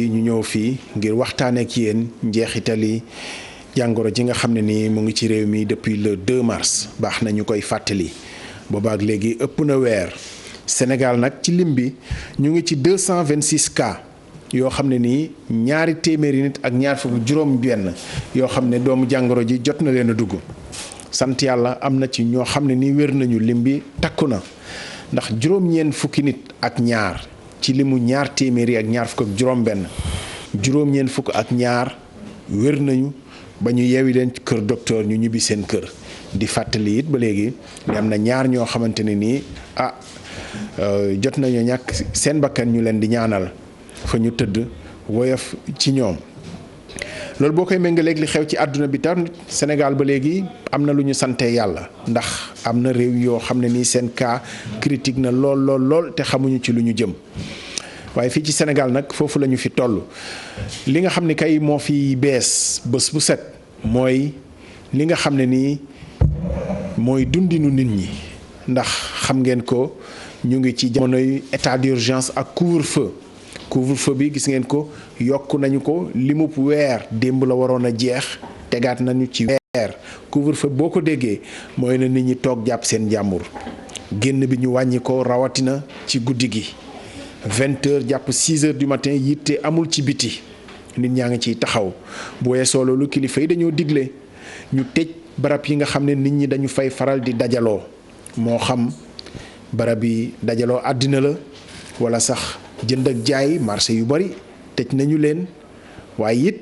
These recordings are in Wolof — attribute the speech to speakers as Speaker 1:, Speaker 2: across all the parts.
Speaker 1: ñu ñëw fii ngir waxtaanee ak yéen njeexitali jàngoro ji nga xam ne ni mu ngi ci réew mi depuis le 2 mars baax na ñu koy fàttali boobaak léegi ëpp na weer Sénégal nag ci lim bi ñu ngi ci 226 cas yoo xam ne nii ñaari téeméeri nit ak ñaar fukk juróom benn yoo xam ne doomu jàngoro ji jot na leen a dugg sant yàlla am na ci ñoo xam ne nii wér nañu lim bi takku na ndax juróom-ñeent fukki nit ak ñaar ci limu ñaar téeméeri ak ñaar fukk ak juróom benn juróom-ñeent fukk ak ñaar wér nañu ba ñu yeewi leen ci kër docteur ñu ñibbi seen kër di fàttali it ba léegi ne am na ñaar ñoo xamante ne nii jot nañu ñàkk seen bakkan ñu leen di ñaanal fa ñu tëdd woyof ci ñoom loolu boo koy méngaleeg li xew ci àdduna bi tam Sénégal ba léegi am na lu ñu sante yàlla ndax am na réew yoo xam ne nii seen cas critique na lool te xamuñu ci lu ñu jëm waaye fii ci Sénégal nag foofu la ñu fi toll li nga xam ne kay moo fi bees bés bu set mooy li nga xam ne nii mooy dundinu nit ñi ndax xam ngeen ko ñu ngi ci jamonoy état d'urgence ak couvre-feu bi gis ngeen ko yokk nañu ko limub weer démb la waroon a jeex tegaat nañu ci weer couvre-feu boo ko déggee mooy na nit ñi toog jàpp seen jàmbur génn bi ñu wàññi ko rawatina ci guddi gi 20h jàpp 6h du matin yitte amul ci biti nit ñaa ngi ciy taxaw bu weesoo loolu kilifa yi dañoo digle ñu tëj barab yi nga xam ne nit ñi dañu fay faral di dajaloo moo xam barab yi dajaloo àddina la wala sax jënd ak jaay marché yu bari tëj nañu leen waaye it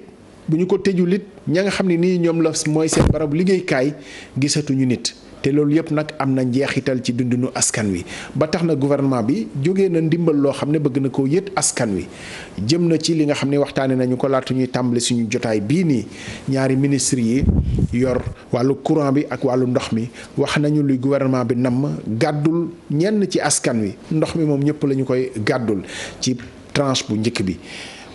Speaker 1: bu ñu ko tëjul it ña nga xam ne nii ñoom la mooy seen barab liggéeykaay gisatuñu nit te loolu yëpp nag am na njeexital ci dundinu askan wi ba tax na gouvernement bi jógee na ndimbal loo xam ne bëgg na ko yët askan wi jëm na ci li nga xam ne waxtaane nañu ko laata ñuy tàmbali suñu jotaay bii nii ñaari ministre yi yor wàllu courant bi ak wàllu ndox mi wax nañu luy gouvernement bi namm gàddul ñenn ci askan wi ndox mi moom ñëpp la ñu koy gàddul ci tranche bu njëkk bi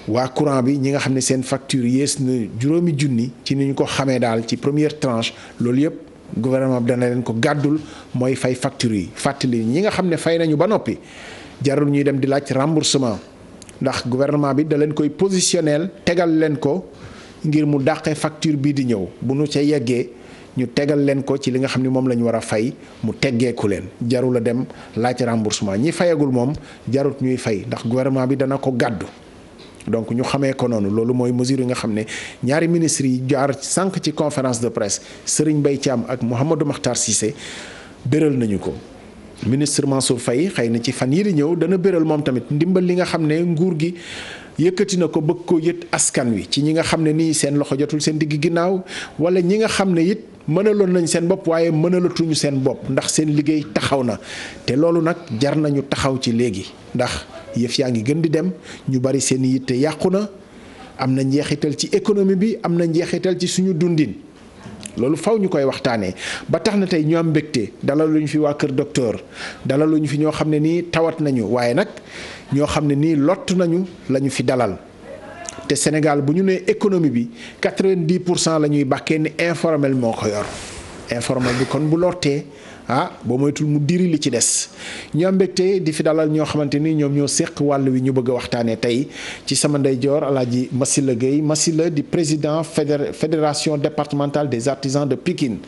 Speaker 1: waa courant bi ñi nga xam ne seen facture yées na juróomi junni ci ni ñu ko xamee daal ci première tranche loolu yëpp gouvernement bi dana leen ko gàddul mooy fay facture yi fàttali ñi nga xam ne fay nañu ba noppi jarul ñuy dem di laaj remboursement ndax gouvernement bi da leen koy positionnel tegal leen ko ngir mu dàqee facture bii di ñëw bu nu ca yeggee ñu tegal leen ko ci li nga xam ne moom la ñu war a fay mu teggeeku leen jarul a dem laaj remboursement ñi fayagul moom jarut ñuy fay ndax gouvernement bi dana ko gàddu donc ñu xamee ko noonu loolu mooy mesure yi nga xam ne ñaari ministres yi jaar sànq ci conférence de presse Serigne Mbaye Thiam ak Mouhamadou Makhtar Cissé béral nañu ko ministre Mansour Faye xëy na ci fan yii di ñëw dana béral moom tamit ndimbal li nga xam ne nguur gi yëkkati na ko bëgg ko yët askan wi ci ñi nga xam ne nii seen loxo jotul seen digg ginnaaw wala ñi nga xam ne it mënaloon nañ seen bopp waaye mënalatuñu seen bopp ndax seen liggéey taxaw na te loolu nag jar nañu taxaw ci léegi ndax yëf yaa ngi gën di dem ñu bari seen yitte yàqu na am na njeexital ci économie bi am na njeexital ci suñu dundin loolu faw ñu koy waxtaanee ba tax na tey ñu am mbégte dalaluñu fi waa kër docteur dalaluñu fi ñoo xam ne nii tawat nañu waaye nag ñoo xam ne nii lott nañu la ñu fi dalal te Sénégal bu ñu nee économie bi 90% la ñuy bàkkee ni informel moo ko yor informel bi kon bu lottee boo moytul mu diri li ci des ñu am mbégte di fi dalal ñoo xamante ni ñoom ñoo séq wàll wi ñu bëgg a waxtaanee tey ci sama ndeyjoor Alaaji Massila Gueye Massila di président fédération départementale des artisans de Pikine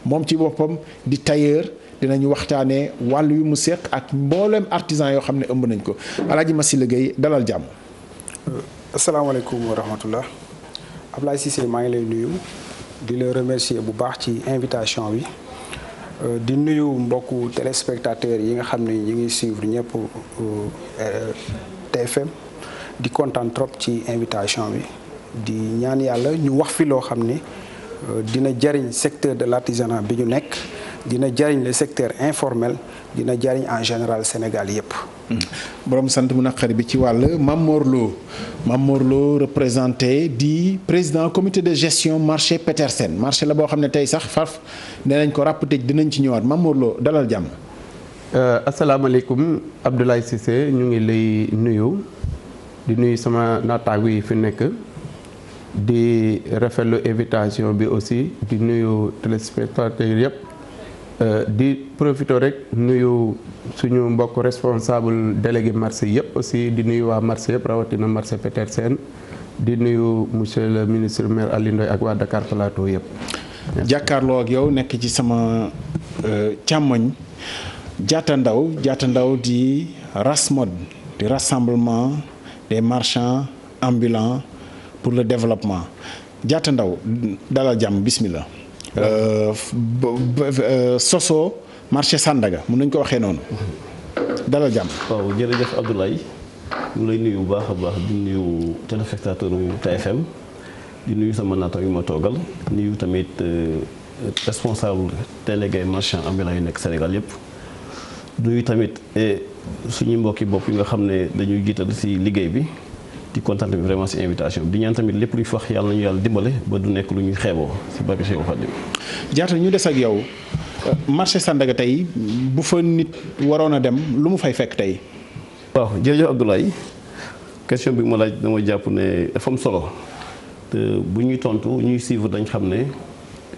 Speaker 1: moom ci boppam di tailleur dinañu waxtaanee wàll wi mu séq ak mboolem artisan yoo xam ne ëmb nañ ko Alaaji Massila Gueye dalal jàmm.
Speaker 2: asalaamaaleykum wa rahmatullah Ablaye Cissé maa ngi lay nuyu di la remercier bu baax ci invitation bi. di nuyu mbokku téléspectateurs yi nga xam ne ñu ngi suivre ñëpp TFM di kontaan trop ci invitation bi di ñaan yàlla ñu wax fi loo xam ne dina jariñ secteur de l'artisanat bi ñu nekk dina jariñ le secteur informel dina jariñ en général Sénégal yëpp.
Speaker 1: borom sant mu naqari bi ci wàll Mamor Lo représenté di président comité de gestion marché Petersen marché la boo xam ne tey sax faf dinañ ko ràpp tëj dinañ ci ñëwaat Mamor Lo dalal jàmm.
Speaker 3: asalaamaaleykum Abdoulaye Cissé ñu ngi lay nuyu di nuyu sama naataango yi fi nekk di rafetlu invitation bi aussi di nuyu téléspectateurs yëpp di profiter rek nuyu suñu mbokk responsable délégué marché yëpp aussi di nuyu waa marché yëpp rawatina marché Petersen di nuyu monsieur le ministre maire Aliou Ndoye ak waa Dakar Plateau yëpp.
Speaker 1: jàkkaarloo ak yow nekk ci sama càmmoñ Diatta Ndao di RASMOD di rassemblement des marchands ambulants pour le développement Diatta Ndao dalal jàmm bismillah. soso marché Sandaga mun nañ ko waxee noonu dalal jàmm.
Speaker 4: waaw jërëjëf Abdoulaye ñu lay nuyu bu baax a baax di nuyu téléspectateur TFM di nuyu sama naata yu ma toogal nuyu tamit responsable délégué marchand ambulant yu nekk Sénégal yëpp nuyu tamit suñu mbokki bopp yi nga xam ne dañuy jiital ci liggéey bi di kontaan bi vraiment ci invitation bi di ñaan tamit lépp lu ñu fa wax yàlla nañu yàlla dimbale ba du nekk lu ñuy xeeboo ci barke Cheikh Khadim.
Speaker 1: Diatta ñu des ak yow marché Sandaga tey bu fa nit waroon a dem lu mu fay fekk tey.
Speaker 4: waaw jërëjëf Abdoulaye question bi ma laaj dama jàpp ne dafa am solo te bu ñuy tontu ñuy suivre dañ xam ne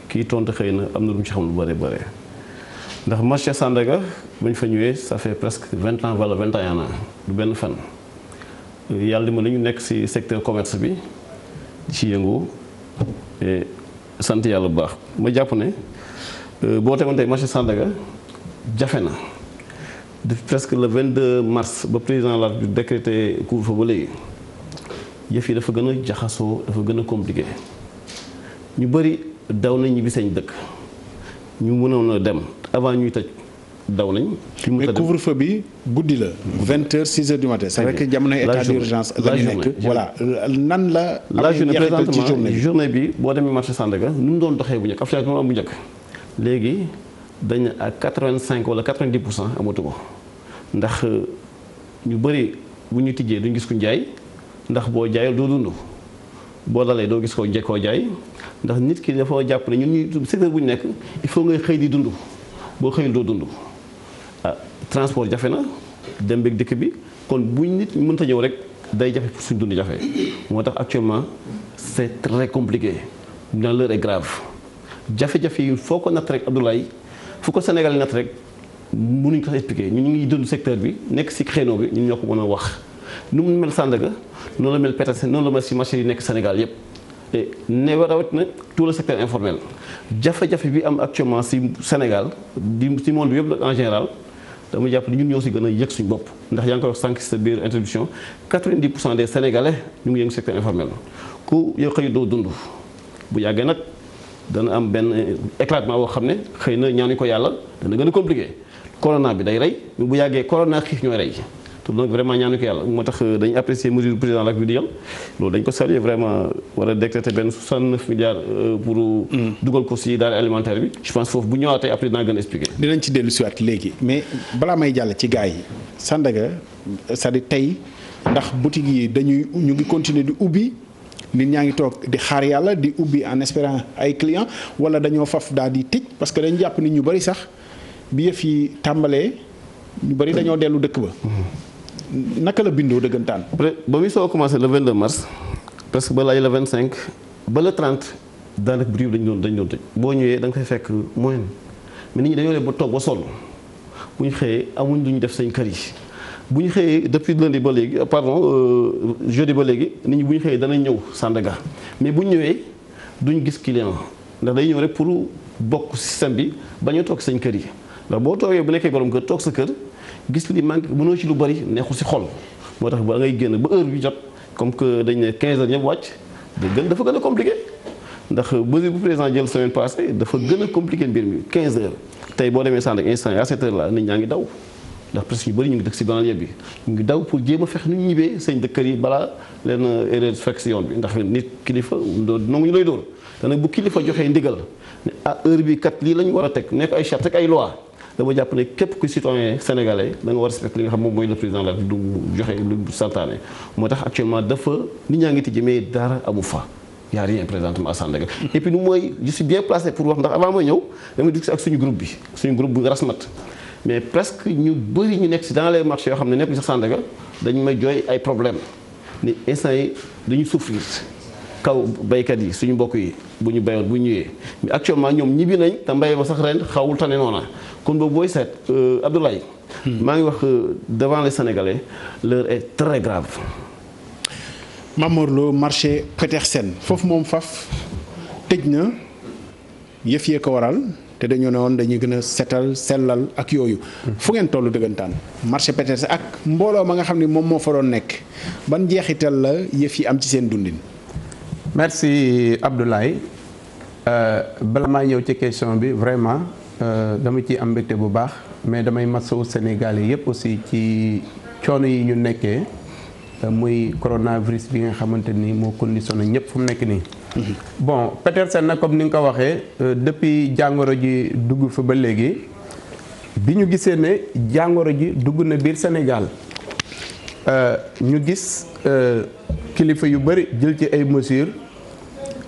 Speaker 4: kii tontu xëy na am na lu mu ci xam lu bare bare ndax marché Sandaga bu ñu fa ñëwee ça fait presque 20 ans wala 21 ans du benn fan. yàlla di ma la ñu nekk ci secteur commerce bi ci yëngu sant yàlla bu baax ma jàpp ne boo tegoon tey marché Sandaga jafe na depuis presque le 22 mars ba président la République décrété couvre-feu ba léegi yëf yi dafa gën a jaxasoo dafa gën a compliqué ñu bëri daw nañ ñibbi seen dëkk ñu mënoon a dem avant ñuy tëj daw nañ.
Speaker 1: mais couvre-feu bi guddi la. 20h 6h du matin. c'est vrai que jamonoy état d'urgence la ñu nekk. voilà nan la.
Speaker 4: la journée présentement journée bi boo demee marché Sandaga nu mu doon doxee bu njëkk affaire bi am bu njëkk léegi dañ à 85 wala 90% amatu ko ndax ñu bëri bu ñu tijjee duñ gis ku jaay ndax boo jaayul doo dund boo dalee doo gis ko njëkkoo jaay ndax nit ki dafa jàpp ne ñun ñuy secteur bu ñu nekk il faut ngay xëy di dund boo xëyul doo dund. transport jafe na dem beeg dëkk bi kon buñ nit mënta ñëw rek day jafe pour suñ dund jafe moo tax actuellement c'est très compliqué dans l'heure est grave jafe-jafe yi foo ko natt rek Abdoulaye fu ko Sénégal natt rek mënuñ ko expliquer ñun ñu ngi dund secteur bi nekk ci créneau bi ñun ñoo ko mën a wax nu mu mel Sandaga noonu la mel Petersen noonu la mel ci marché yi nekk Sénégal yépp et ne rawat na tout le secteur informel jafe-jafe bi am actuellement ci Sénégal di ci monde bi yëpp en général dama jàpp ni ñun ñoo ci gën a yëg suñu bopp ndax yaa ngi koy wax sànq ci sa biir introduction 90% des Sénégalais ñu ngi yëngu secteur informel ku yow xëy doo dund bu yàggee nag dana am benn éclatement boo xam ne xëy na ñaanuñu ko yàlla dana gën a compliqué corona bi day rey mais bu yàggee corona xiif ñooy rey te donc vraiment ñaanuñu ko yàlla moo tax dañuy apprécier mesure du président de la République di jël loolu dañ ko saluer vraiment war a décréter benn 69 milliards pour dugal ko ci denrée alimentaire bi je pense foofu bu ñëwaatee après dinaa gën a expliquer.
Speaker 1: dinañ ci dellu siwaat léegi mais balaa may jàll ci gars yi Sandaga c'est-à-dire tey ndax boutique yi ñu ngi continuer di ubbi nit ñaa ngi toog di xaar yàlla di ubbi en espérant ay clients wala dañoo faf daal di tëj parce que dañu jàpp ni ñu bari sax bi yëf yi tàmbalee ñu bari dañoo dellu dëkk ba. naka la bindoo dëggantaan.
Speaker 4: ba muy soo commencé le 22 mars presque ba lay le 25 ba le 30 daanaka boutique bi dañ doon tëj boo ñëwee da nga fay fekk moyen mais nit ñi dañoo leen ba toog ba sonn bu ñu xëyee amuñ lu ñu def seen kër yi bu ñu xëyee depuis lundi ba léegi jeudi ba léegi nit ñi bu ñu xëyee danañ ñëw Sandaga mais bu ñu ñëwee duñ gis client ndax day ñëw rek pour bokk système bi ba ñu toog seen kër yi ndax boo toogee bu nekkee borom kër toog sa kër. gis li manque mënoo ci lu bari neexul ci xol moo tax ba ngay génn ba heure bi jot comme que dañ ne 15 heures ñëpp wàcc dafa gën a compliqué ndax mesure bu président jël semaine passée dafa gën a compliqué mbir mi 15 heures tey boo demee Sandaga instant à cette heure là nit ñaa ngi daw ndax presque ñu bëri ñu ngi dëkk ci banlieue bi ñu ngi daw pour jéem a fex nu ñu ñibbee seen dëkkër yi balaa leen erreur fekk ci yoon bi ndax nit kilifa nangu ñu lay dóor te nag bu kilifa joxee ndigal ne heure bi kat lii la ñu war a teg nekk ay charte ak ay loi dama jàpp ne képp ku citoyen sénégalais da nga war a respecter li nga xam moom mooy le président la du joxe lu santaane moo tax actuellement dafa nit ñaa ngi tijji mais dara amu fa y a rien présentement à Sandaga et puis nu mooy je suis bien placé pour wax ndax avant mooy ñëw damay dugg si ak suñu groupe bu Rasmat mais presque ñu bëri ñu nekk si dans les marchés yoo xam ne nekk sax Sandaga dañu may jooy ay problème ni instant yi dañuy souffrir kaw baykat yi suñu mbokk yi bu ñu bayoon bu ñëwee mais actuellement ñoom ñibbi nañ te mbay ba sax ren xawul tane noona kon boobu booy seet Abdoulaye maa ngi wax devant les Sénégalais l'heure est très grave.
Speaker 1: Mamor Lo marché Petersen foofu moom faf tëj na yëf yee ko waral te dañoo ne woon dañuy gën a setal sellal ak yooyu fu ngeen tollu dëggantaan marché Petersen ak mbooloo ma nga xam ne moom moo fa doon nekk ban jeexital la yëf yi am ci seen dundin.
Speaker 3: merci Abdoulaye bala maa ñëw ci question bi vraiment dama ciy am mbégte bu baax mais damay masawu Sénégalais yépp aussi ci coono yi ñu nekkee muy coronavirus bi nga xamante ni moo conditionné ñëpp fu mu nekk nii. bon Petersen nag comme ni nga ko waxee depuis jàngoro ji dugg fa ba léegi bi ñu gisee ne jàngoro ji dugg na biir Sénégal ñu gis kilifa yu bëri jël ci ay mesures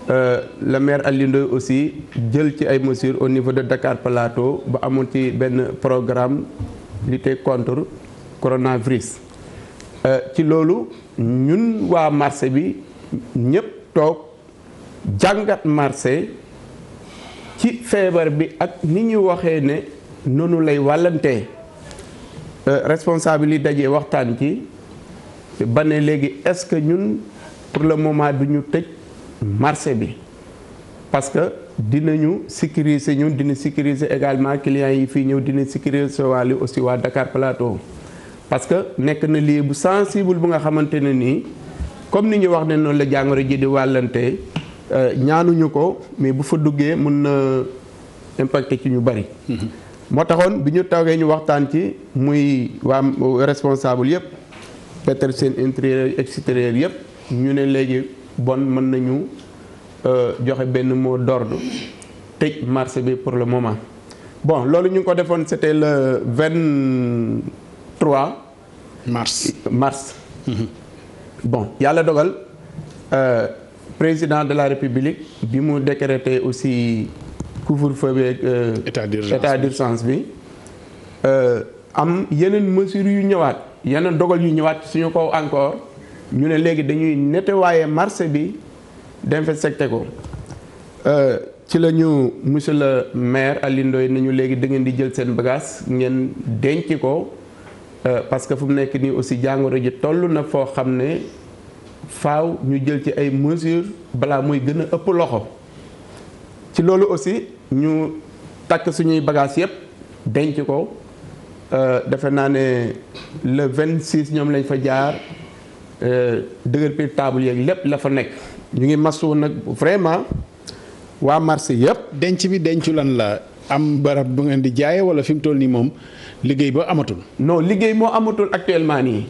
Speaker 3: le maire Alioune Ndoye aussi jël ci ay mesures au niveau de Dakar Plateau ba amoon ci benn programme lutter contre coronavirus. ci loolu ñun waa marché bi ñëpp toog jàngat marché ci feebar bi ak ni ñu waxee ne noonu lay wàllantee responsable yi dajee waxtaan ci ba ne léegi est-ce que ñun pour le moment du ñu tëj marché bi parce que dinañu sécuriser ñun dina sécuriser également clients yi fii ñëw dina sécuriser waale aussi waa Dakar Plateau parce que nekk na lieu bu sensible bu nga xamante ne nii comme ni ñu wax ne noonu la jàngoro ji di wàllante ñaanuñu ko mais bu fa duggee mën na impacter ci ñu bari. moo taxoon bi ñu toogee ñu waxtaan ci muy waa responsable yëpp Petersen intérieur extérieur yëpp ñu ne léegi bon mën nañu joxe benn mot d'ordre tëj marché bi pour le moment. bon loolu ñu ngi ko defoon c'était le 23 mars. bon yàlla dogal président de la république bi mu décrété aussi couvre-feu bi état d'urgence bi am yeneen mesures yu ñëwaat yeneen dogal yu ñëwaat suñu kaw encore ñu ne léegi dañuy nettoyer marché bi désinfecté ko ci la ñu monsieur le maire Alioune Ndoye nañu léegi da ngeen di jël seen bagage ngeen denc ko parce que fu mu nekk nii aussi jàngoro ji toll na foo xam ne faaw ñu jël ci ay mesures balaa muy gën a ëpp loxo ci loolu aussi ñu takk suñuy bagages yëpp denc ko defe naa ne le 26 ñoom lañ fa jaar dëgër piir table yeeg lépp la fa nekk ñu ngi masu nag vraiment waa marché yëpp.
Speaker 1: denc bi dencu lan la am barab bu ngeen di jaaye wala fi mu toll nii moom liggéey ba amatul.
Speaker 3: non liggéey moo amatul actuellement nii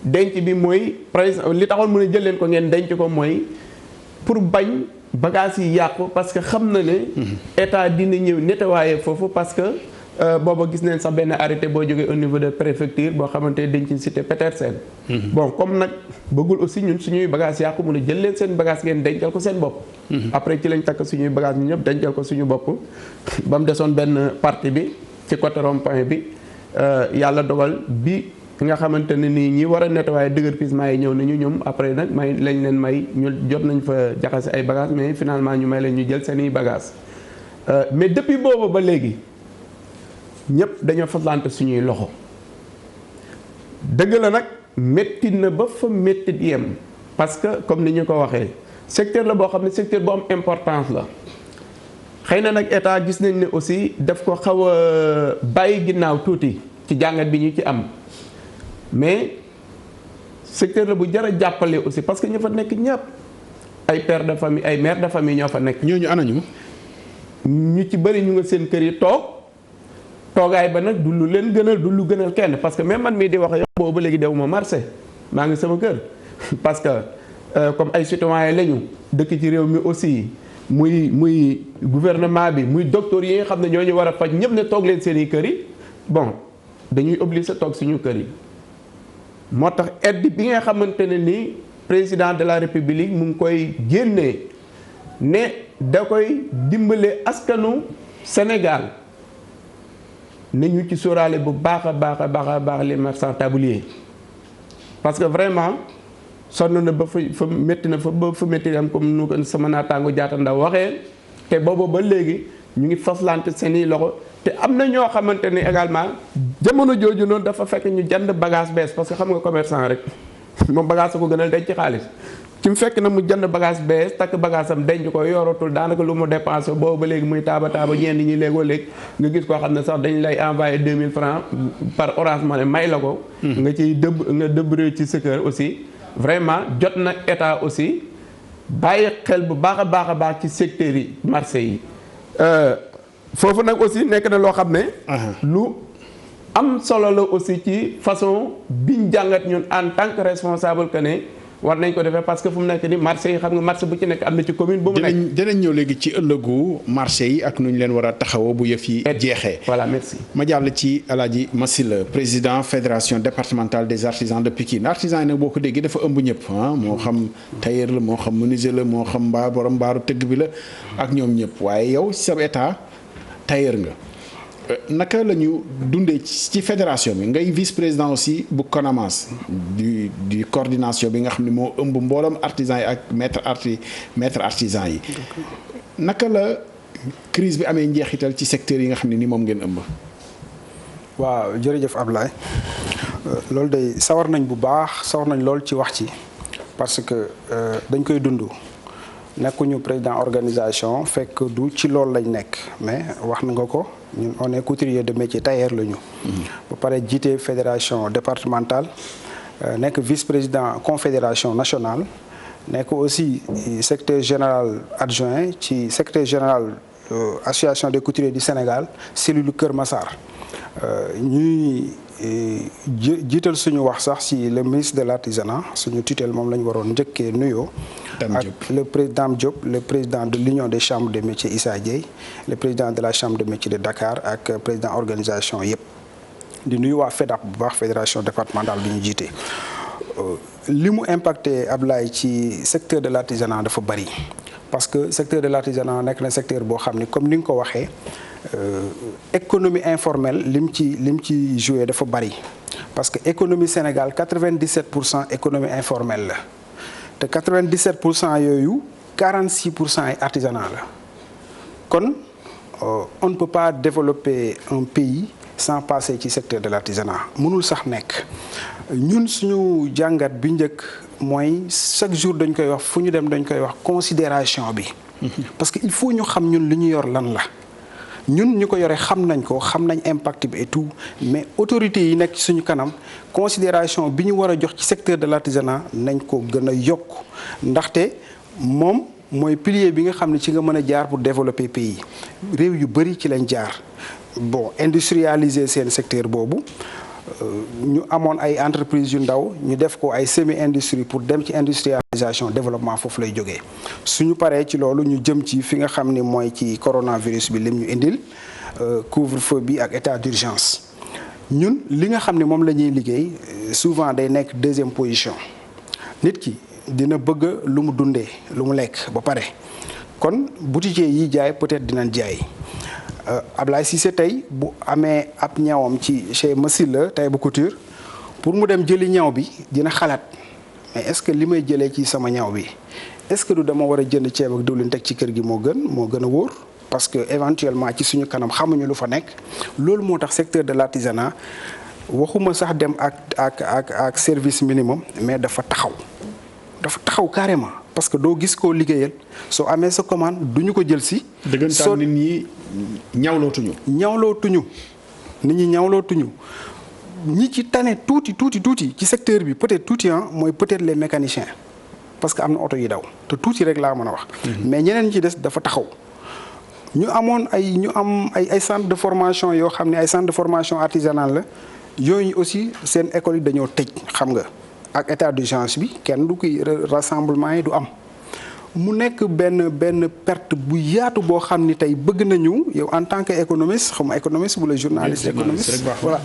Speaker 3: denc bi mooy par exemple li taxoon mën a jël leen ko ngeen denc ko mooy pour bañ bagages yi yàqu parce que xam na ne. état dina ñëw nettoyer foofu parce que booba gis nañ sax benn arrêté boo jógee au niveau de préfecture boo xamante dañ ci cité Petersen. bon comme nag bëggul aussi ñun suñuy bagages yàqu mën a jël leen seen bagage ngeen dencal ko seen bopp. après ci lañ takk suñuy bagages ñu ñëpp dencal ko suñu bopp ba mu desoon benn partie bi ci côté rond-point bi yàlla dogal bi nga xamante ne nii ñi war a nettoyer déguerpissement yi ñëw nañu ñoom après nag may lañ leen may ñu jot nañ fa jaxase ay bagages mais finalement ñu may leen ñu jël seeni bagages mais depuis boobu ba léegi ñëpp dañoo faslante suñuy loxo dëgg la nag métti na ba fa métti yem parce que comme ni ñu ko waxee secteur la boo xam ne secteur bu am importance la xëy na nag état gis nañ ne aussi daf ko xaw a bàyyi ginnaaw tuuti ci jàngat bi ñu ci am mais secteur la bu jar a jàppale aussi parce que ñu fa nekk ñëpp ay pères de famille ay mères de famille ñoo fa nekk.
Speaker 1: ñooñu anañu.
Speaker 3: ñu ci bëri ñu nga seen kër yi toogaay ba nag du lu leen gënal du lu gënal kenn parce que même man mii di wax yow boobu ba léegi dewuma marché maa ngi sama kër parce que comme ay citoyens lañu dëkk ci réew mi aussi muy gouvernement bi muy docteur yi nga xam ne ñooñu war a faj ñëpp ne toog leen seen i kër yi bon dañuy obligé toog suñu kër yi moo tax aide bi nga xamante ne ni président de la république mu ngi koy génnee ne da koy dimbale askanu Sénégal ne ñu ci sóoraale bu baax a baax a baax a baax les marchands tabliers parce que vraiment sonn na ba fa métti na fa ba fa métti am comme nu ko sama naataango Jaata Ndaw waxee te boobu ba léegi ñu ngi faslante seeni loxo te am na ñoo xamante ni également jamono jooju noonu dafa fekk ñu jënd bagage bees parce que xam nga commerçant rek moom bagage ko gënal denc ci xaalis ci mu fekk na mu jënd bagage bees takk bagage am denc ko yoratul daanaka lu mu dépensé boobu ba léegi muy taaba ñenn ñi léegoo léegi nga gis koo xam ne sax dañ lay envoyé 2000 francs par Orange Money may la ko nga ciy dëbb ci sa kër aussi vraiment jot na état aussi bàyyi xel bu baax a baax ci secteurs yi marché yi foofu nag aussi nekk na loo xam ne lu am solo la aussi ci façon biñ jàngat ñun en tant que responsable que ne war nañ ko defee parce que fu mu nekk ni marché yi xam nga marché bu ci nekk am na ci commune bu mu nekk
Speaker 1: dinañ ñëw léegi ci ëllëgu marché yi ak nu ñu leen war a taxawoo bu yëf yi jeexee.
Speaker 3: voilà merci.
Speaker 1: ma jàll ci Alaaji Massyla président fédération départementale des artisans de Pikine artisans yi nag boo ko déggee dafa ëmb ñëpp moo xam tailleur la moo xam menuisier la moo xam borom mbaaru tëgg bi la ak ñoom ñëpp waaye yow ci sa état tailleur nga. naka la ñu dundee ci fédération bi ngay vice président aussi bu CONAMAS du coordination bi nga xam ne moo ëmb mbooloom artisans yi ak maître artisan yi naka la crise bi amee njeexital ci secteur yi nga xam ne ni moom ngeen ëmb.
Speaker 2: waaw jërëjëf Ablaye loolu day sawar nañ bu baax sawar nañ lool ci wax ci parce que dañ koy dund nekkuñu président organisation fekk du ci loolu lañ nekk mais wax na nga ko. ñun on est couturier de métier tailleur la ñu. ba pare jiite fédération départementale nekk vice-président confédération nationale nekk aussi secrétaire général adjoint ci secrétaire général association des couturiers du Sénégal cellule Kër Massar ñuy jiital suñu wax sax si le ministre de l'artisanat suñu tutelle moom la ñu waroon njëkkee nuyoo. ak le président Diop le président de l'union des chambres de métiers Issa Dieye le président de la chambre de métiers de Dakar ak président organisation yëpp di nuyu waa FEDAP bu baax fédération départementale bi ñu jiite. li mu impacté Ablaye ci secteur de l'artisanat dafa bari parce que secteur de l'artisanat nekk na secteur boo xam ni comme ni nga ko waxee économie informelle lim ci joué dafa bari parce que économie Sénégal 97% économie informelle la. te 97% yooyu 46% ay artisanat la kon on ne peut pas développer un pays sans passer ci secteur de l'artisanat mënul sax nekk ñun suñu jàngat bi njëkk mooy chaque jour dañ koy wax fu ñu dem dañ koy wax considération bi parce que il faut ñu xam ñun li ñu yor lan la ñun ñu ko yore xam nañ ko xam nañ impact bi et tout mais autorités yi nekk ci suñu kanam considération bi ñu war a jox ci secteur de l'artisanat nañ ko gën a yokk ndaxte moom mooy pilier bi nga xam ne ci nga mën a jaar pour développer pays réew yu bari ci lañ jaar bon industrialiser seen secteur boobu ñu amoon ay entreprises yu ndaw ñu def ko ay semi-industrie pour dem ci industrialisation développement foofu lay jógee suñu paree ci loolu ñu jëm ci fi nga xam ni mooy ci coronavirus bi lim ñu indil couvre-feu bi ak état d'urgence ñun li nga xam ne moom la ñuy liggéey souvent day nekk deuxième position nit ki dina bëgg lu mu dundee lu mu lekk ba pare kon boutiquier yi jaay peut-être dinañ jaay Ablaye Cissé tey bu amee ab ñawam ci chez Massyla Taïba Couture pour mu dem jëli ñaw bi dina xalaat mais est-ce que li may jëlee ci sama ñaw bi est-ce que du dama war a jënd ceeb ak diwlin teg ci kër gi moo gën a wóor parce que éventuellement ci suñu kanam xamuñu lu fa nekk loolu moo tax secteur de l'artisanat waxuma sax dem ak service minimum mais dafa taxaw carrément parce que doo gis koo liggéeyal soo amee sa commande duñu ko jël si.
Speaker 1: dëggantaan nit ñi ñawlootuñu. nit ñi ñawlootuñu ñi ci tane tuuti ci secteur bi peut-être tuuti mooy peut-être les mécaniciens parce que am na oto yi daw te tuuti rek laa mën a wax. mais ñeneen ñi ci des dafa taxaw. ñu am ay centre de formation yoo xam ne ay centre de formation artisanale la yooyu aussi seen école yi dañoo tëj xam nga. ak état d'urgence bi kenn du koy rassemblement yi du am mu nekk benn perte bu yaatu boo xam ni tey bëgg nañu yow en tant que économiste xam nga économiste wala journaliste économiste voilà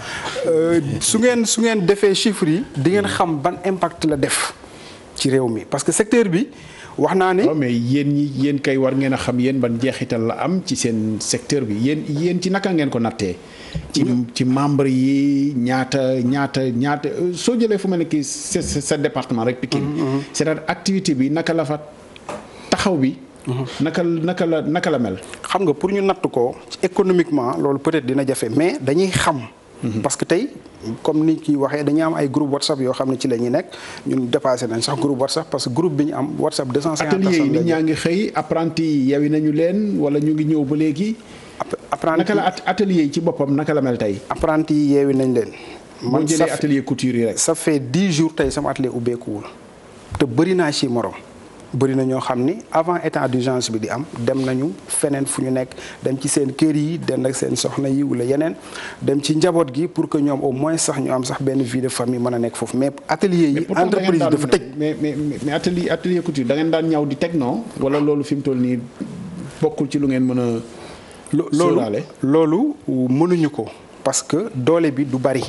Speaker 1: su ngeen defee chiffres yi di ngeen xam ban impact la def
Speaker 2: ci réew mi parce que secteur bi wax naa ne.
Speaker 1: waaw mais yéen kay war ngeen a xam yéen ban jeexital la am ci seen secteur bi yéen ci naka ngeen ko nattee. ci membre yi ñaata soo jëlee fu ma ne kii sa département rek Pikine. c'est-à-dire activité bi naka la fa taxaw bi. naka la mel.
Speaker 2: xam nga pour ñu natt ko économiquement loolu peut-être dina jafe mais dañuy xam. parce que tey comme ni ki waxee dañuy am ay groupe WhatsApp yoo xam ne ci la ñuy nekk ñun dépassé nañ sax groupe WhatsApp parce que groupe bi ñu am WhatsApp 250 personnes
Speaker 1: atelier yi nit ñaa ngi xëy apprenti yi yewi nañu leen wala ñu ngi ñëw ba léegi. naka la atelier yi ci boppam naka la mel tey.
Speaker 2: apprenti yi yeewi nañ leen.
Speaker 1: man jëlee atelier couture yi rek.
Speaker 2: ça fait 10 jours tey sama atelier ubbeekuwul te bëri naa ci morom. bëri na ñoo xam ni avant état d'urgence bi di am dem nañu feneen fu ñu nekk dem ci seen kër yi dem ak seen soxna yi wala yeneen dem ci njaboot gi pour que ñoom au moins sax ñu am sax benn vie de famille mën a nekk foofu mais atelier yi entreprise yi dafa tëj.
Speaker 1: mais atelier couture da ngeen daan ñaw di teg non wala loolu fi mu toll nii bokkul ci lu ngeen mën a.
Speaker 2: loolu mënuñu ko parce que doole bi du bari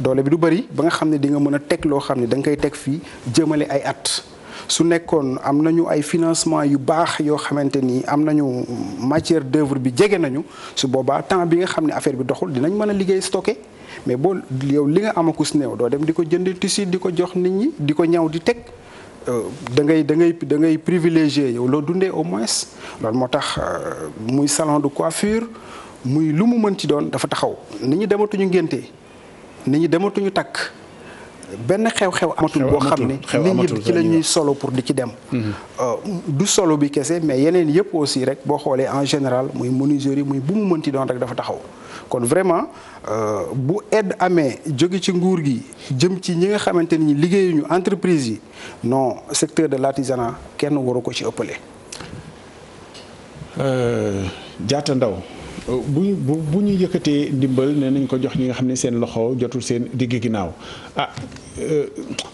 Speaker 2: ba nga xam ne di nga mën a teg loo xam ne da nga koy teg fii jëmale ay at. su nekkoon am nañu ay financement yu baax yoo xamante ni am nañu matière d'œuvre bi jege nañu su boobaa temps bi nga xam ne affaire bi doxul dinañ mën a liggéey stocké mais boo yow li nga amakus néew doo dem di ko jënd tissu di ko jox nit ñi di ko ñaw di teg da ngay privilégié yow loo dundee au moins loolu moo tax muy salon de coiffure muy lu mu mën ci doon dafa taxaw nit ñi dematuñu ngénte nit ñi dematuñu takk benn xew-xew amatul boo xam ne nit ñi ci la ñuy solo pour di ci dem du solo bi kese mais yeneen yëpp aussi rek boo xoolee en général muy menuiserie muy bu mu mënti doon rek dafa taxaw kon vraiment bu aide amee jóge ci nguur gi jëm ci ñi nga xamante ni liggéeyuñu entreprise yi non secteur de l'artisanat kenn waru ko ci ëppale.
Speaker 1: Diatta Ndao bu ñu yëkkatee ndimbal ne nañ ko jox ñi nga xam ne seen loxo jotul seen digg ginnaaw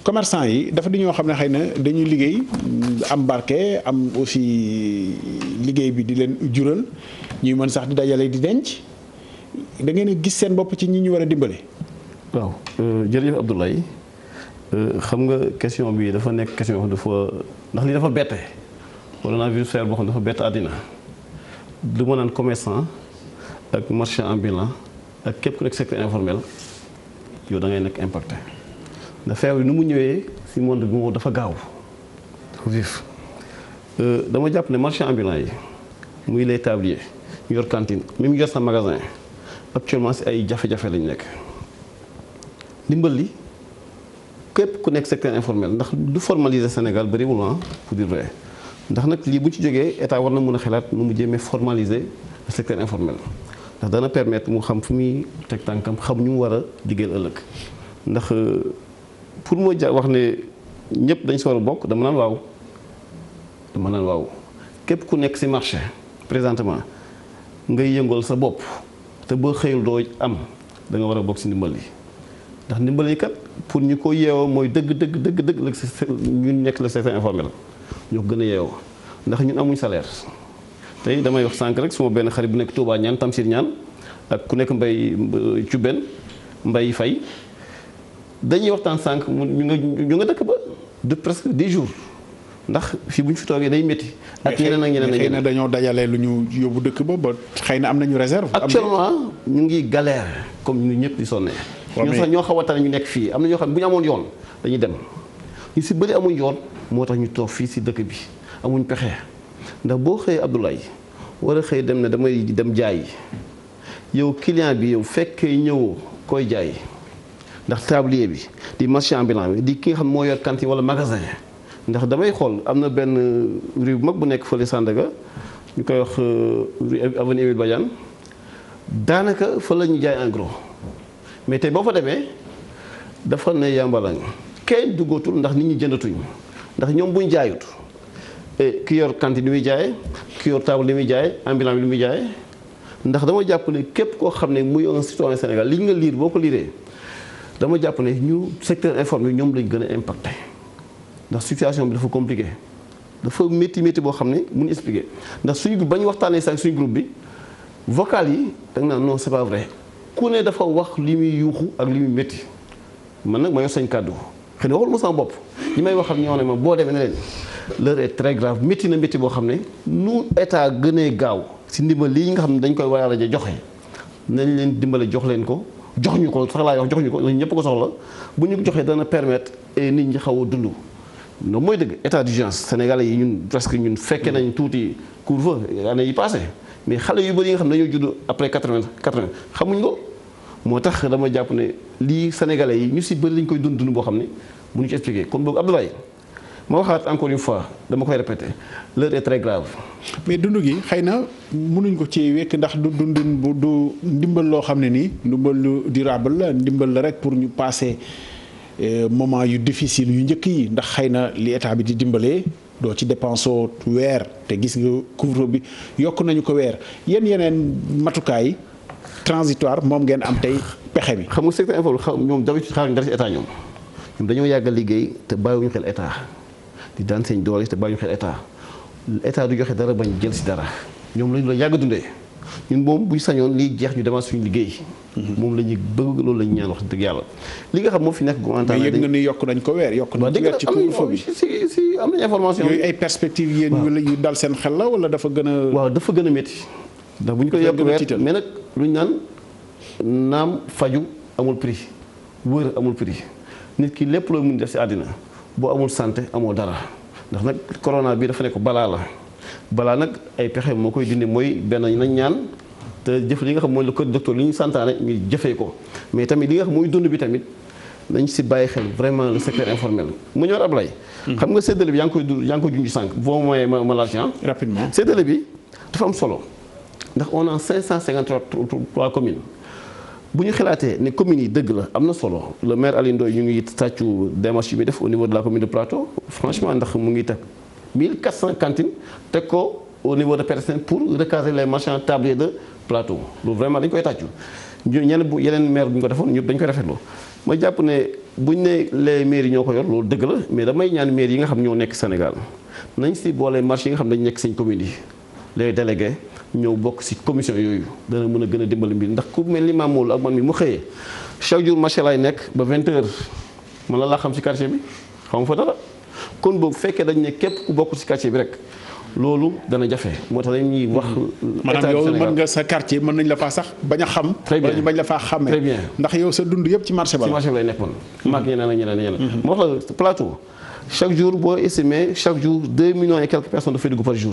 Speaker 1: commerçant yi dafa di ñoo xam ne xëy na dañuy liggéey am barke am aussi liggéey bi di leen jural ñuy mën sax di dajale di denc da ngeen a gis seen bopp ci ñi ñu war a dimbale.
Speaker 4: waaw jërëjëf Abdoulaye xam nga question bi dafa nekk question dafa ndax li dafa bette coronavirus feebar boo xam dafa bett àddina du ma naan commerçant ak marchand ambulant ak képp ku nekk secteur informel yow da ngay nekk impacté ndax feebar bi nu mu ñëwee si monde bi moom dafa gaaw dafa vif dama jàpp ne marchand ambulant yi muy les tabliers ñu yor cantine même yor sa magasin actuellement si ay jafe-jafe lañu nekk ndimbal li képp ku nekk secteur informel ndax du formaliser Sénégal bëriwul pour dire vrai ndax nag lii bu ci jógee état war na mën a xalaat nu mu jéemee formaliser le secteur informel ndax dana permettre mu xam fu muy teg tànkam xam ñu mu war a liggéeyal ëllëg ndax pour moo wax ne ñëpp dañ si war a bokk dama naan waaw képp ku nekk si marché présentement ngay yëngal sa bopp te boo xëyul doo am da nga war a bokk si ndimbal yi ndax ndimbal yi kat pour ñu ko yeewoo mooy dëgg la ñun nekk le secteur informel ñoo ko gën a yeewoo ndax ñun amuñ salaire tey damay wax sànq rek suma benn xarit bu nekk Touba ñaan Tamsir ñaan ak ku nekk Mbay Cuben Mbay Fay dañuy waxtaan sànq ñu nga dëkk ba de presque 10 jours ndax fii bu ñu fi toogee day métti. ak ñeneen
Speaker 1: xëy na dañoo dajale lu ñu yóbbu dëkk ba xëy na am nañu réserve.
Speaker 4: actuellement ñu ngi galère comme ñu ñëpp di sonné. ñoo sax ñoo xaw a tane ñu nekk fii am na ñoo xam bu ñu amoon yoon dañuy dem ñu si bëri amuñ yoon moo tax ñu toog fii si dëkk bi amuñ pexe ndax boo xëyee Abdoulaye war a xëy dem ne damay dem jaay yow client bi yow fekkee ñëwoo koy jaay ndax tablier bi di marchand ambulant bi di ki nga xam moo yor cantine wala magasin ndax damay xool am na benn rue bu mag bu nekk fële Sandaga ñu koy wax avenue Émile Badiane daanaka fa la ñu jaay en gros mais tey boo fa demee dafa ne yàmbalañ kenn duggatul ndax nit ñi jëndatuñ ndax ñoom buñ jaayut ki yor cantine li muy jaay ki yor table li muy jaay ambulant bi li muy jaay ndax dama jàpp ne képp koo xam ne muy un citoyen Sénégal li nga liir boo ko liiree dama jàpp ne ñu secteur informel ñoom lañ gën a impacté ndax situation bi dafa compliqué dafa métti boo xam ne mun expliquer ndax suñu ba ñu waxtaanee sax suñu groupe bi vocal yi da nga naan non c'est pas vrai ku ne dafa wax li muy yuuxu ak li muy métti man nag ma yor sañ kàddu xëy na waxul ma sama bopp ñi may waxal ñoo ne ma boo demee ne leen l'heure est très grave métti na métti boo xam ne nu état gënee gaaw si ndimbal lii nga xam ne dañ koy war a joxe nañ leen dimbale jox leen ko jox ñu ko sax laay wax jox ñu ko ñëpp ko soxla bu ñu ko joxee dana permettre nit ñi xaw a dund. non mooy dëgg état d'urgence sénégalais yi ñun presque ñun fekkee nañ tuuti couvre-feu année yi passé mais xale yu bëri yi nga xam ne dañoo judd après 80 xamuñ ko moo tax dama jàpp ne lii sénégalais yi ñu si bëri lañ koy dund boo xam ne mënuñu ci expliquer kon boobu Abdoulaye ma waxaat encore une fois dama koy répéter l'heure est très grave.
Speaker 1: mais dund gi xëy na mënuñ ko ci wekk ndax du dundin bu du ndimbal loo xam ne nii ndimbal lu durable la ndimbal la rek pour ñu passer moment yu difficile yu njëkk yi ndax xëy na li état bi di dimbalee doo ci dépensoo weer te gis nga couvre-feu bi yokk nañu ko weer yeneen matukaay transitoire moom ngeen am tey pexe bi.
Speaker 4: xam nga secteur informel ñoom d'habitude xaaruñu dara ci état ñoom dañoo yàgg a liggéey te bàyyiwuñu xel état di daan seen doole te bàyyiwuñu xel état du joxe dara bañ jël si dara ñoom lañu la yàgg a dundee ñun moom buy sañoon liy jeex ñu demaat suñu liggéey. moom la ñuy bëgg loolu la ñu ñaan wax dëgg yàlla li nga xam moo fi nekk gu
Speaker 1: mais yëg nga ni yokk nañ ko weer yokk nañ ko weer ci couvre-feu bi
Speaker 4: si am nañ information
Speaker 1: yooyu ay perspectives yéen yu dal seen xel la wala dafa gën a
Speaker 4: waaw dafa gën a métti ndax bu ñu ko yokk weer mais nag lu ñu naan naam faju amul prix wër amul prix nit ki lépp loo mun def si àddina boo amul santé amoo dara ndax nag corona bi dafa nekk balaa nag ay pexe moo koy dindi mooy benn nañ ñaan te jëf li nga xam mooy le code docteur li ñu santaane ñu jëfee ko mais tamit li nga xam mooy dund bi tamit nañ si bàyyi xel vraiment le secteur informel mu ñëw Ablaye xam nga séddale bi yaa ngi koy junj sànq boo mooyee ma l'argent
Speaker 1: rapidement
Speaker 4: séddale bi dafa am solo ndax on a 553 communes bu ñu xalaatee ne communes yi dëgg la am na solo le maire Aliou Ndoye ñu ngi tàccu démarche yi muy def au niveau de la commune de Plateau franchement ndax mu ngi teg 1400 cantines teg ko au niveau de personnes pour recaser les marchands tabliers de Plateau loolu vraiment dañ koy tàccu yeneen maire bu ñu ko defoon ñëpp dañ koy rafetlu ma jàpp ne buñ ne les maires yi ñoo ko yor loolu dëgg la mais damay ñaan maires yi nga xam ñoo nekk Sénégal nañ si boole marché yi nga xam dañ nekk seen communes yi les délégués ñëw bokk si commission yooyu dana mën a gën a dimbali mbir ndax ku mel ni Mamoul ak man mi mu xëyee chaque jour marché lay nekk ba 20h man la laa xam si quartier bi xam fa dara kon boobu fekkee dañ ne képp ku bokk si quartier bi rek loolu dana jafe moo tax dañuy wax.
Speaker 1: maanaam yow mën nga sa quartier mën nañ la faa sax bañ a xam.
Speaker 4: très bien
Speaker 1: bañ la faa xamee.
Speaker 4: très bien
Speaker 1: ndax yow sa dund yëpp ci marché ba la.
Speaker 4: ci marché bi lay nekk man. maag ñeneen ak ñeneen. moo wax la Plateau chaque jour boo estimé chaque jour 2 millions et quelques personnes dafay dugg par jour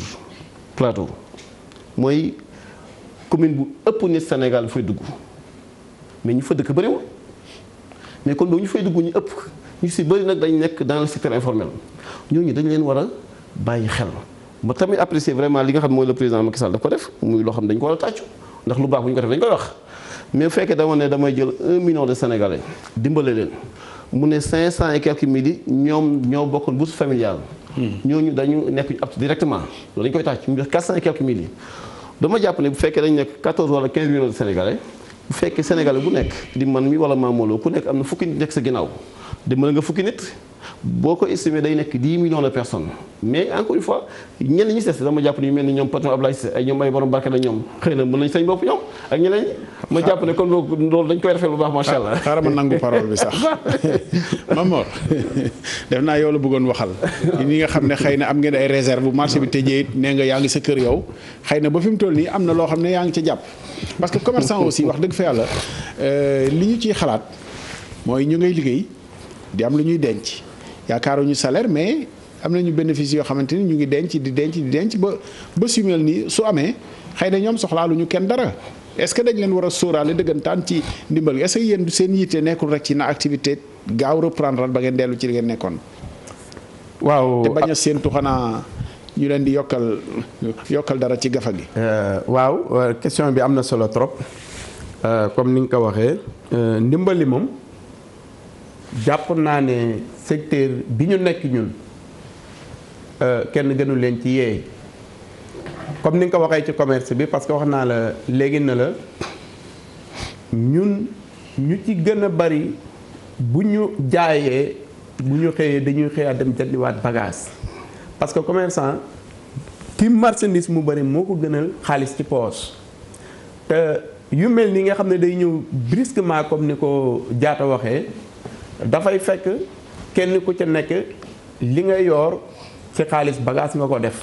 Speaker 4: Plateau mooy commune bu ëpp nit Sénégal dafay dugg mais ñu fa dëkk bëriwul mais kon boobu ñu fay dugg ñu ëpp ñu si bëri nag dañ nekk dans le secteur informel ñooñu dañ leen war a bàyyi xel. ba tamit apprécier vraiment li nga xam mooy le président Macky Sall daf ko def muy loo xam dañ ko war a tàccu ndax lu baax bu ñu ko def dañ koy wax mais bu fekkee dama ne damay jël 1 million de Sénégalais dimbale leen mu ne 500 et quelques mille ñoom ñoo bokkoon bourse familiale. ñooñu dañu nekk apte directement loolu dañ koy tàcc ñu def 400 et quelques mille dama jàpp ne bu fekkee dañu nekk 14 wala 15 millions de Sénégalais bu fekkee Sénégalais bu nekk di man mi wala Mamolo ku nekk am na fukki nit nekk sa ginnaaw dimbale nga fukki nit. boo ko estimé day nekk 10 millions de personnes mais encore une fois ñenn ñi des dama jàpp ni mel ni ñoom patron Ablaye Cissé ay ñoom ay borom barke la ñoom xëy na mën nañ sañ bopp ñoom ak ñeneen ñi ma jàpp ne kon loolu dañ koy rafet bu baax macha allah.
Speaker 1: xaaral ma nangu parole bi sax Mamor def naa yow la bëggoon waxal ñi nga xam ne xëy na am ngeen ay réserve bu marché bi tëjee nee nga yaa ngi sa kër yow xëy na ba fi mu toll nii am na loo xam ne yaa ngi ca jàpp parce que commerçant aussi wax dëgg fa yàlla li ñu ciy xalaat mooy ñu ngay liggéey di am lu ñuy denc yaakaaruñu salaire mais am nañu bénéfice yoo xamante ni ñu ngi denc ba su mel nii su amee xëy na ñoom soxlaaluñu kenn dara est-ce que dañ leen war a sóoraale dëggantaan ci ndimbal gi est-ce que yéen seen yitte nekkul rek ci na activité gaaw reprendre ba ngeen dellu ci li ngeen nekkoon.
Speaker 3: waaw
Speaker 1: te bañ a séentu xanaa ñu leen di yokkal dara ci gafa gi.
Speaker 3: waaw question bi am na solo trop comme ni nga ko waxee ndimbali moom. jàpp naa ne secteur bi ñu nekk ñun kenn gënu leen ci yeey comme ni nga ko waxee ci commerce bi parce que wax naa la léegi na la ñun ñu ci gën a bari bu ñu jaayee bu ñu xëyee dañuy xëyaat dem jëndiwaat bagage parce que commerçant ki marchandise mu bari moo ko gënal xaalis ci poche te yu mel ni nga xam ne day ñëw brusquement comme ni ko Diatta waxee dafay fekk kenn ku ca nekk li nga yor ci xaalis bagage nga ko def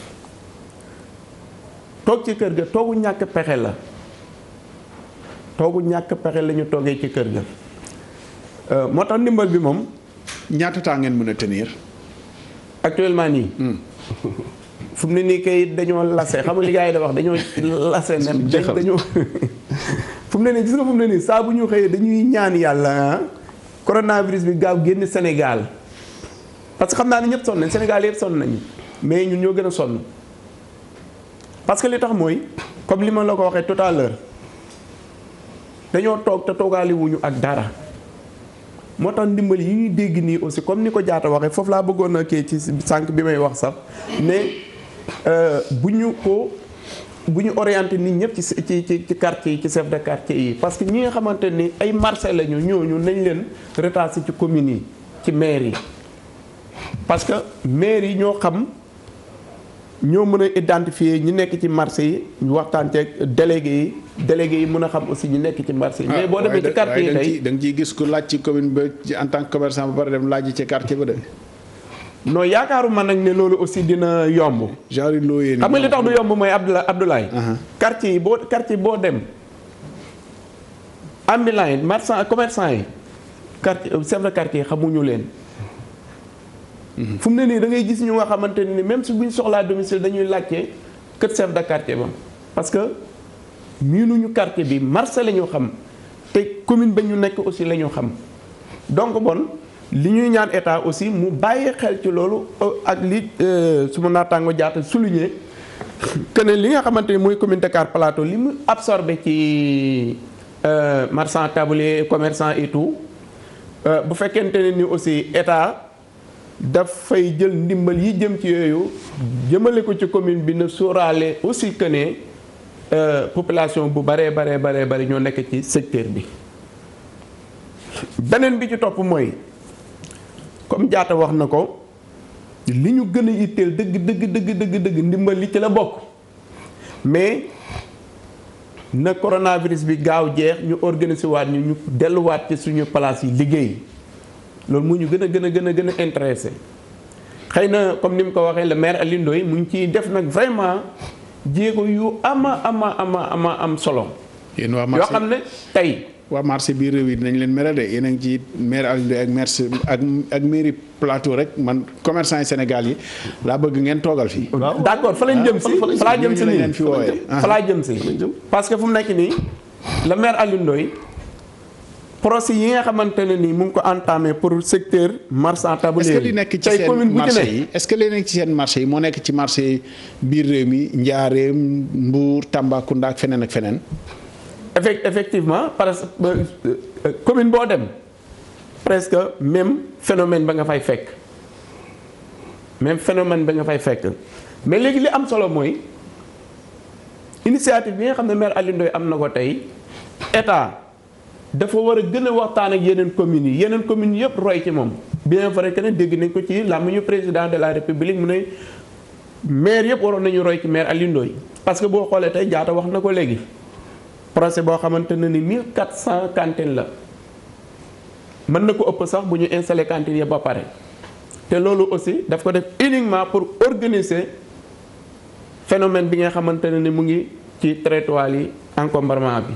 Speaker 3: toog ci kër ga toogu ñàkk pexe la ñu toogee ci kër ga moo tax ndimbal bi moom.
Speaker 1: ñaata temps ngeen mën a tenir.
Speaker 3: actuellement nii. fu mu ne nii kay dañoo lase xam nga li gars yi da wax dañoo lase nem dañoo fu mu ne nii gis nga fu mu ne nii saa bu ñu xëyee dañuy ñaan yàlla coronavirus bi gaaw génn Sénégal parce que xam naa ne ñëpp sonn nañ Sénégal yëpp sonn nañu mais ñun ñoo gën a sonn parce que li tax mooy comme li ma la ko waxee tout à l'heure dañoo toog te toogaali wuñu ak dara moo tax ndimbal yi ñuy dégg nii aussi comme ni ko jaata waxee foofu laa bëggoon a kii ci sànq bi may wax sax ne bu ñu orienté nit ñëpp ci quartier yi ci chef de quartier yi parce que ñi nga xamante ni ay marché lañu ñooñu nañ leen retasé ci communes yi ci maire yi parce que maire yi ñoo xam ñoo mën a identifier ñi nekk ci marché yi ñu waxtaan ceeg délégué yi mën a xam aussi ñi nekk ci marché yi. mais boo demee ci quartier yi tey
Speaker 1: da nga ciy gis ku laaj ci commune ba en tant que commerçant ba pare dem laaj ci quartier ba de.
Speaker 3: non yaakaaruma nag ne loolu aussi dina yomb.
Speaker 1: genre looyee
Speaker 3: xam nga li tax du yomb mooy Abdoulaye. quartier boo dem ambulant yi marchand commerçant yi quartier chef de quartier xamuñu leen. fu mu ne nii da ngay gis ñu nga xamante ni même si buñ soxlaa domicile dañuy laajte kër chef de quartier ba parce que miinuñu quartier bi marché la ñu xam te commune ba ñu nekk aussi la ñu xam donc bon li ñuy ñaan état aussi mu bàyyi xel ci loolu ak li su ma naataango jaata souligner que ne li nga xamante ni mooy commune Dakar Plateau li mu absorbé ci marchand tablier commerçant et tout bu fekkente ne ni aussi état dafay jël ndimbal yi jëm ci yooyu jëmale ko ci commune bi na sóoraale aussi que ne population bu baree bari ñoo nekk ci secteur bi. beneen bi ci topp mooy comme jaata wax na ko li ñu gën a yitteel dëgg ndimbal li ci la bokk mais na coronavirus bi gaaw jeex ñu organiser waat ñu delluwaat ci suñu place yi liggéey. loolu mu ñu gën a intéressé xëy na comme ni mu ko waxee le maire Alioune Ndoye mu ngi ciy def nag vraiment jéego yu am solo.
Speaker 1: yéen waa marché
Speaker 3: yoo xam ne tey.
Speaker 1: waa marché biir réew yi dinañ leen mere de yéen a ngi ci maire Alioune Ndoye ak marché ak mairie Plateau rek man commerçant yi Sénégal yi laa bëgg ngeen toogal fii.
Speaker 3: d'accord fa lañ jëm si fa laa jëm si nii fa laa jëm si parce que fu mu nekk nii le maire Alioune Ndoye procès yi nga xamante ne nii mu ngi ko entamé pour secteur marchand tablier.
Speaker 1: est-ce que li nekk ci seen marché yi est-ce que li nekk ci seen marché yi moo nekk ci marché biir réew mi Njaareem Mbuur Tambacounda ak feneen ak feneen.
Speaker 3: effectivement parce que commune boo dem presque même phénomène ba nga fay fekk mais léegi li am solo mooy initiative bi nga xam ne maire Alioune Ndoye am na ko tey état. dafa war a gën a waxtaan ak yeneen communes yëpp roy ci moom bien vrai que ne dégg nañ ko ci làmmiñu président de la république mu ne maire yëpp waroon nañu roy ci maire Alioune Ndoye parce que boo xoolee tey jaata wax na ko léegi projet boo xamante ne ni 1400 cantines la mën na ko ëpp sax bu ñu installé cantines yëpp ba pare te loolu aussi daf ko def uniquement pour organiser phénomène bi nga xamante ne ni mu ngi ci territoire yi encombrement bi.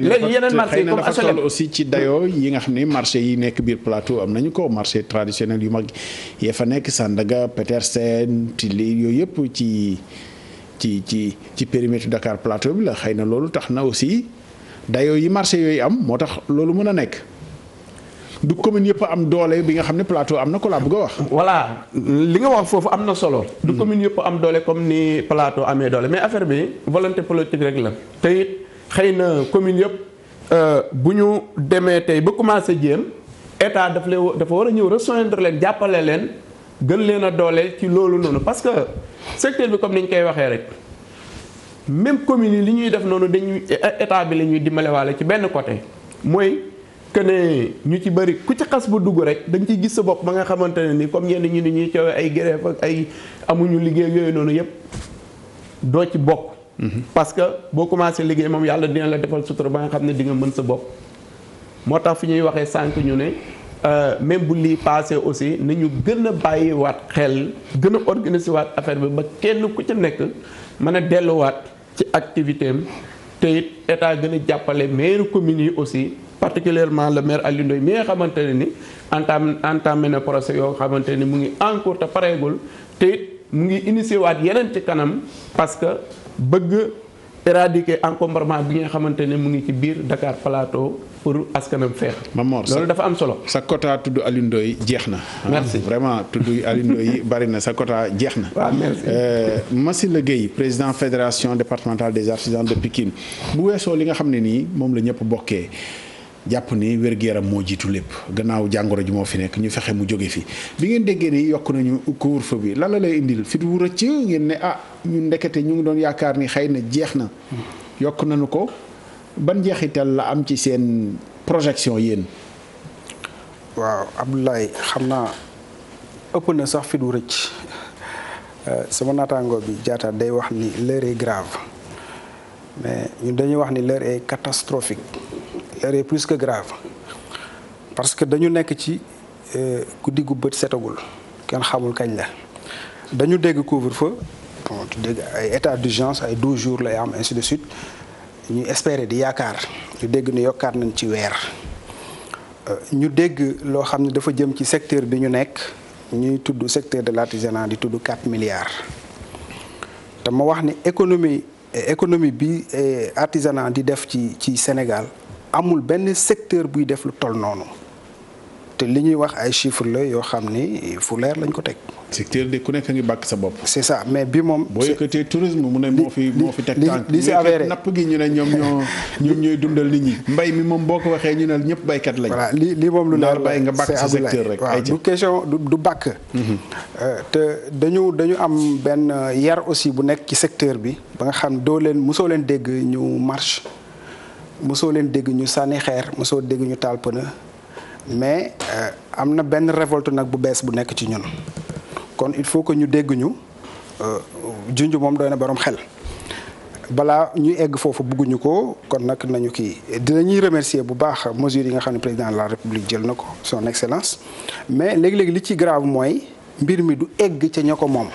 Speaker 1: léegi yeneen marché yi comme dafa toll aussi ci dayoo yi nga xam ne marché yi nekk biir Plateau am nañu ko marché traditionnel yu mag yee fa nekk Sandaga Petersen Tilly yooyu yëpp ci périmètre Dakar Plateau bi la xëy na loolu tax na aussi dayoo yi marché yooyu am moo tax loolu mën a nekk du commune yëpp am doole bi nga xam ne Plateau am na ko laa bëgg a wax.
Speaker 3: voilà li nga wax foofu am na solo. du commune yëpp am doole comme ni Plateau amee doole mais affaire bi volonté politique rek la. te it xëy na commune yëpp bu ñu demee tey ba commencé jéem état dafa war a ñëw rejoindre leen jàppale leen gën leen a doole ci loolu noonu parce que secteur bi comme ni ñu koy waxee rek même commune yi li ñuy def noonu dañuy état bi la ñuy dimbalewaale ci benn côté mooy. que ne ñu ci bëri ku ci xas ba dugg rek dañ ciy gis sa bopp ba nga xamante ne ni comme ñenn ñi ni ñuy coowee ay grève ak ay amuñu liggéey yooyu noonu yëpp doo ci bokk. parce que boo commencé liggéey moom yàlla dina la defal sutura ba nga xam ne di nga mën sa bopp. moo tax fi ñuy waxee sànq ñu ne même bu lii passé aussi nañu gën a bàyyiwaat xel gën a organiser waat affaire bi ba kenn ku ci nekk mën a delluwaat ci activité am te it état gën a jàppale maire communes yi aussi particulièrement le maire Aliou Ndoye mi nga xamante ne ni entamé na procès yoo xamante ni mu ngi en cours te pareegul te it mu ngi initié waat yeneen ci kanam parce que bëgg éradiquer encombrement bi nga xamante ne mu ngi ci biir Dakar Plateau pour askanam feex.
Speaker 1: Mamor
Speaker 3: loolu dafa am solo.
Speaker 1: sa quota tudd Aliou Ndoye jeex na.
Speaker 3: merci
Speaker 1: vraiment tudd Aliou Ndoye yi bari na sa quota jeex na.
Speaker 3: waaw merci.
Speaker 1: Massila Gueye président fédération départementale des artisans de Pikine bu weesoo li nga xam ne nii moom la ñëpp bokkee jàpp ni wér-gu-yaram moo jiitu lépp gannaaw jàngoro ji moo fi nekk ñu fexe mu jóge fi bi ngeen déggee ni yokk nañu couvre-feu bi lan la lay indil fit wu rëcc ngeen ne ñun ndekete ñu ngi doon yaakaar ni xëy na jeex na yokk nañu ko ban jeexital la am ci seen projection yéen.
Speaker 2: waaw Abdoulaye xam naa ëpp na sax fit wu rëcc sama naataango bi jaata day wax ni l'heure est grave mais ñun dañuy wax ni l'heure est catastrophique. l'heure est plus que grave parce que dañu nekk ci guddi gu bët setagul kenn xamul kañ la dañu dégg couvre-feu dégg ay état d'urgence ay 12 jours lay am ainsi de suite ñu espérer di yaakaar ñu dégg ni yokkaat nañ ci weer ñu dégg loo xam ne dafa jëm ci secteur bi ñu nekk ñuy tudd secteur de l'artisanat di tudd 4 milliards te ma wax ni économie bi artisanat di def ci Sénégal amul benn secteur buy def lu toll noonu te li ñuy wax ay chiffres la yoo xam ni fu leer lañ ko teg.
Speaker 1: secteur de ku nekk ngi bàkk sa bopp.
Speaker 2: c'est ça mais bi moom.
Speaker 1: boo yëkkatee tourisme mu ne moo fi teg tànk.
Speaker 2: li c'est avéré
Speaker 1: napp gi ñu ne ñoom ñooy dundal nit ñi. mbay mi moom boo ko waxee ñu ne ñëpp baykat lañ.
Speaker 2: voilà li moom lu leer
Speaker 1: bay nga bàkk sa secteur rek.
Speaker 2: waaw du question du bàkk. te dañu am benn yar aussi bu nekk ci secteur bi ba nga xam mosoo leen dégg ñu marche. mosoo leen dégg ñu sànni xeer mosoo dégg ñu taal pëna mais am na benn révolte nag bu bees bu nekk ci ñun kon il faut que ñu dégg ñu junj moom doy na borom xel balaa ñuy egg foofu bëgguñu ko kon nag nañu kii dinañuy remercier bu baax mesures yi nga xam ne président de la république jël na ko son excellence mais léegi-léegi li ci grave mooy mbir mi du egg ca ña ko moom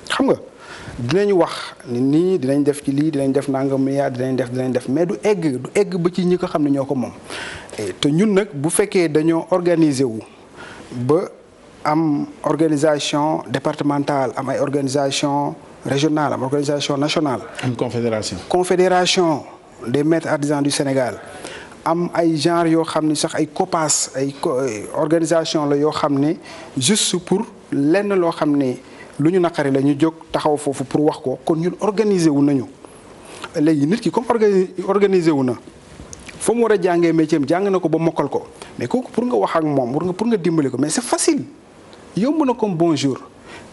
Speaker 2: xam nga dinañu wax ni nii dinañ def ci lii dinañ def nangam milliard dinañ def mais du egg ba ci ñi ko xam ne ñoo ko moom te ñun nag bu fekkee dañoo organiser wu ba am organisation départementale am ay organisation régionale am organisation nationale.
Speaker 1: am
Speaker 2: confédération des maîtres artisans du Sénégal am ay genre yoo xam ni sax ay COPAS ay organisation la yoo xam ne juste pour lenn loo xam ne. lu ñu naqari la ñu jóg taxaw foofu pour wax ko kon ñun organiser wu nañu léegi nit ki comme organiser wu na fa mu war a jàngee métier jàng na ko ba mokkal ko mais kooku pour nga wax ak moom pour nga dimbali ko mais c'est facile yomb na comme bonjour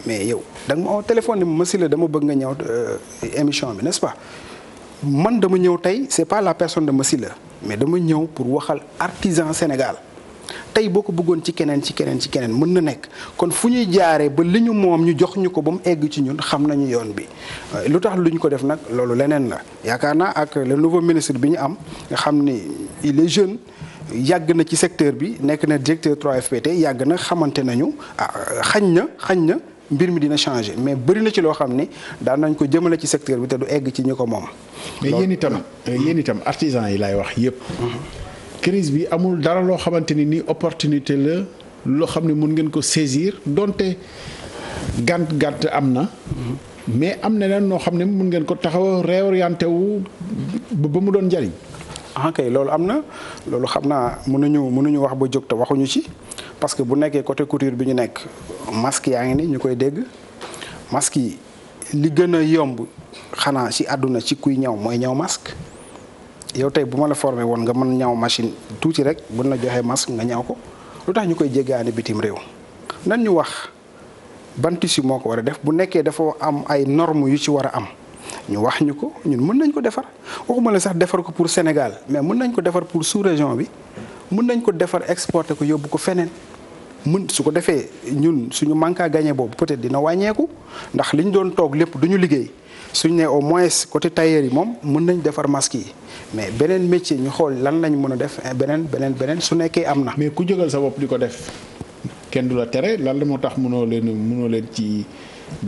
Speaker 2: mais yow da nga ma téléphone ni Massila dama bëgg nga ñëw émission bi n'est-ce pas man dama ñëw tey c'est pas la personne de Massila mais dama ñëw pour waxal artisan Sénégal tey boo ko bëggoon ci keneen mën na nekk kon fu ñuy jaaree ba li ñu moom ñu jox ñu ko ba mu egg ci ñun xam nañu yoon bi lu tax lu ñu ko def nag loolu leneen la yaakaar naa ak le nouveau ministre bi ñu am nga xam ni il est jeune yàgg na ci secteur bi nekk na directeur 3FPT yàgg na xamante nañu xañ na mbir mi dina changer mais bëri na ci loo xam ni daan nañ ko jëmale ci secteur bi te du egg ci ñi ko moom.
Speaker 1: mais yéen itam artisan yi laay wax yépp crise bi amul dara loo xamante ni nii opportunité la loo xam ne mun ngeen ko saisir donte gànt am na mais am na leen noo xam ne mun ngeen ko taxaw réorienté wu ba mu doon njariñ.
Speaker 2: kay loolu am na loolu xam naa mënuñu wax ba jóg te waxuñu ci parce que bu nekkee côté couture bi ñu nekk masque yaa ngi ni ñu koy dégg masque yi li gën a yomb xanaa ci àdduna ci kuy ñaw mooy ñaw masque. yow tey bu ma la formé woon nga mën ñaw machine tuuti rek buñ la joxee masque nga ñaw ko lu tax ñu koy jéggaane bitim réew nan ñu wax ban tissu moo ko war a def bu nekkee dafa am ay normes yu ci war a am ñu wax ñu ko ñun mën nañ ko defar waxuma la sax defar ko pour Sénégal mais mën nañ ko defar pour sous-région bi mën nañ ko defar exporter ko yóbbu ko feneen su ko defee ñun suñu manque à gagner boobu peut-être dina wàññeeku ndax li ñu doon toog lépp duñu liggéey suñ ne au moins côté tailleur yi moom mën nañ defar masque yi mais beneen métier ñu xool lan lañ mën a def beneen su nekkee am na.
Speaker 1: mais ku jógal sa bopp di ko def kenn du la tere lan la moo tax mënoo leen ci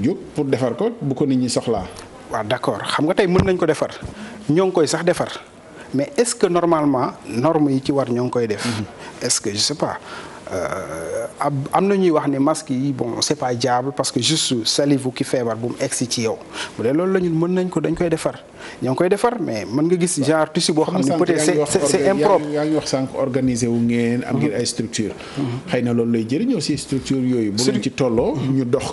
Speaker 1: jóg pour defar ko bu ko nit ñi soxlaa.
Speaker 2: waaw d'accord xam nga tey mën nañ ko defar ñoo ngi koy sax defar mais est-ce que normalement normes yi ci war ñoo ngi koy def. est-ce que je sais pas. am na ñuy wax ni masque yi bon c'est pas diable parce que juste salive ki feebar bu mu egsi ci yow bu dee loolu la ñun mën nañ ko dañ koy defar ñoo ngi koy defar mais mën nga gis genre tissu boo xam ne peut-être c'est impropre.
Speaker 1: yaa ngi wax sànq organisé wu ngeen am ngeen ay structure xëy na loolu lay jëriñ aussi structure yooyu bu ngeen ci tolloo ñu dox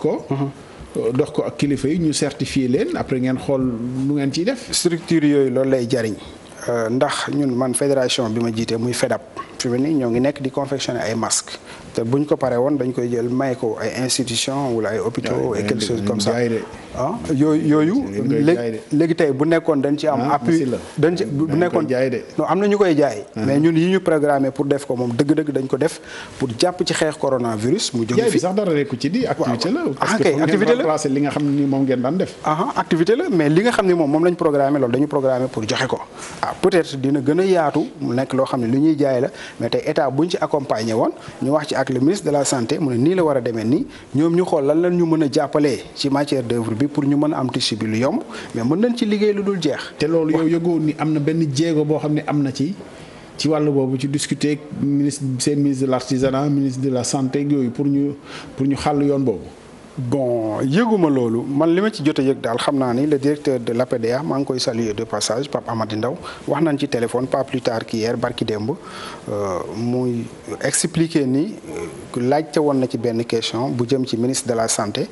Speaker 1: ko ak kilifa yi ñu certifier leen après ngeen xool lu ngeen ciy def.
Speaker 2: structure yooyu loolu lay jëriñ ndax ñun man fédération bi ma jiite muy FEDAP fi mu ne ñoo ngi nekk di confectionner ay masques te buñ ko paree woon dañ koy jël may ko ay institutions wala ay hôpitaux et quelque chose comme ça yooyu léegi tey bu nekkoon dañ ci am appui dañ ci bu nekkoon non am na ñu koy jaay mais ñun yi ñu programmé pour def ko moom dëgg-dëgg dañ ko def pour jàpp ci xeex coronavirus mu jóge fi
Speaker 1: sax dara rekku ci di activité la parce que
Speaker 2: activité la
Speaker 1: li nga xam ne ni moom ngeen daan def
Speaker 2: activité la mais li nga xam ne moom lañ programmé loolu dañu programmé pour joxe ko peut-être dina gën a yaatu mu nekk loo xam ne lu ñuy jaay la mais tey état buñ ci accompagner woon ñu wax ci ak le ministre de la santé mu ne nii la war a demee nii ñoom ñu xool lan ñu mën a jàppalee ci matière d'œuvre bi pour ñu mën a am tissu bi lu yomb mais mën nañ ci liggéey lu dul jeex.
Speaker 1: te loolu yow yëgoo ni am na benn jéego boo xam ne am na ci wàllu boobu ci discuter ak ministre de l'artisanat ministre de la santé yooyu pour ñu xàll yoon boobu.
Speaker 2: bon yëguma loolu man li ma ci jot a yëg daal xam naa ni le directeur de l'APDA maa ngi koy saluer de passage Pape Amady Ndaw wax nañ ci téléphone pas plus tard qu'hier barki démb muy expliquer ni laajte woon na ci benn question bu jëm ci ministre de la santé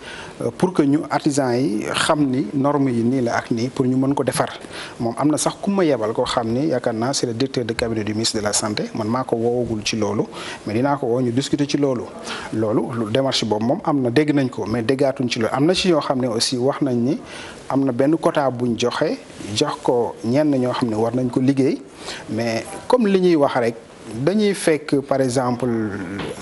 Speaker 2: pour que ñu artisans yi xam ni normes yi nii la ak nii pour ñu mën ko defar moom am na sax ku ma yebal koo xam ni yaakaar naa c'est le directeur de cabinet du ministre de la santé man maa ko woowagul ci loolu mais dinaa ko woo ñu discuter ci loolu démarche boobu moom am na dégg nañ ko mais déggaatuñ ci loolu am na ci ñoo xam ne aussi wax nañ ni am na benn quota buñ jox ko ñenn ñoo xam ne war nañ ko liggéey mais comme li ñuy wax rek dañuy fekk par exemple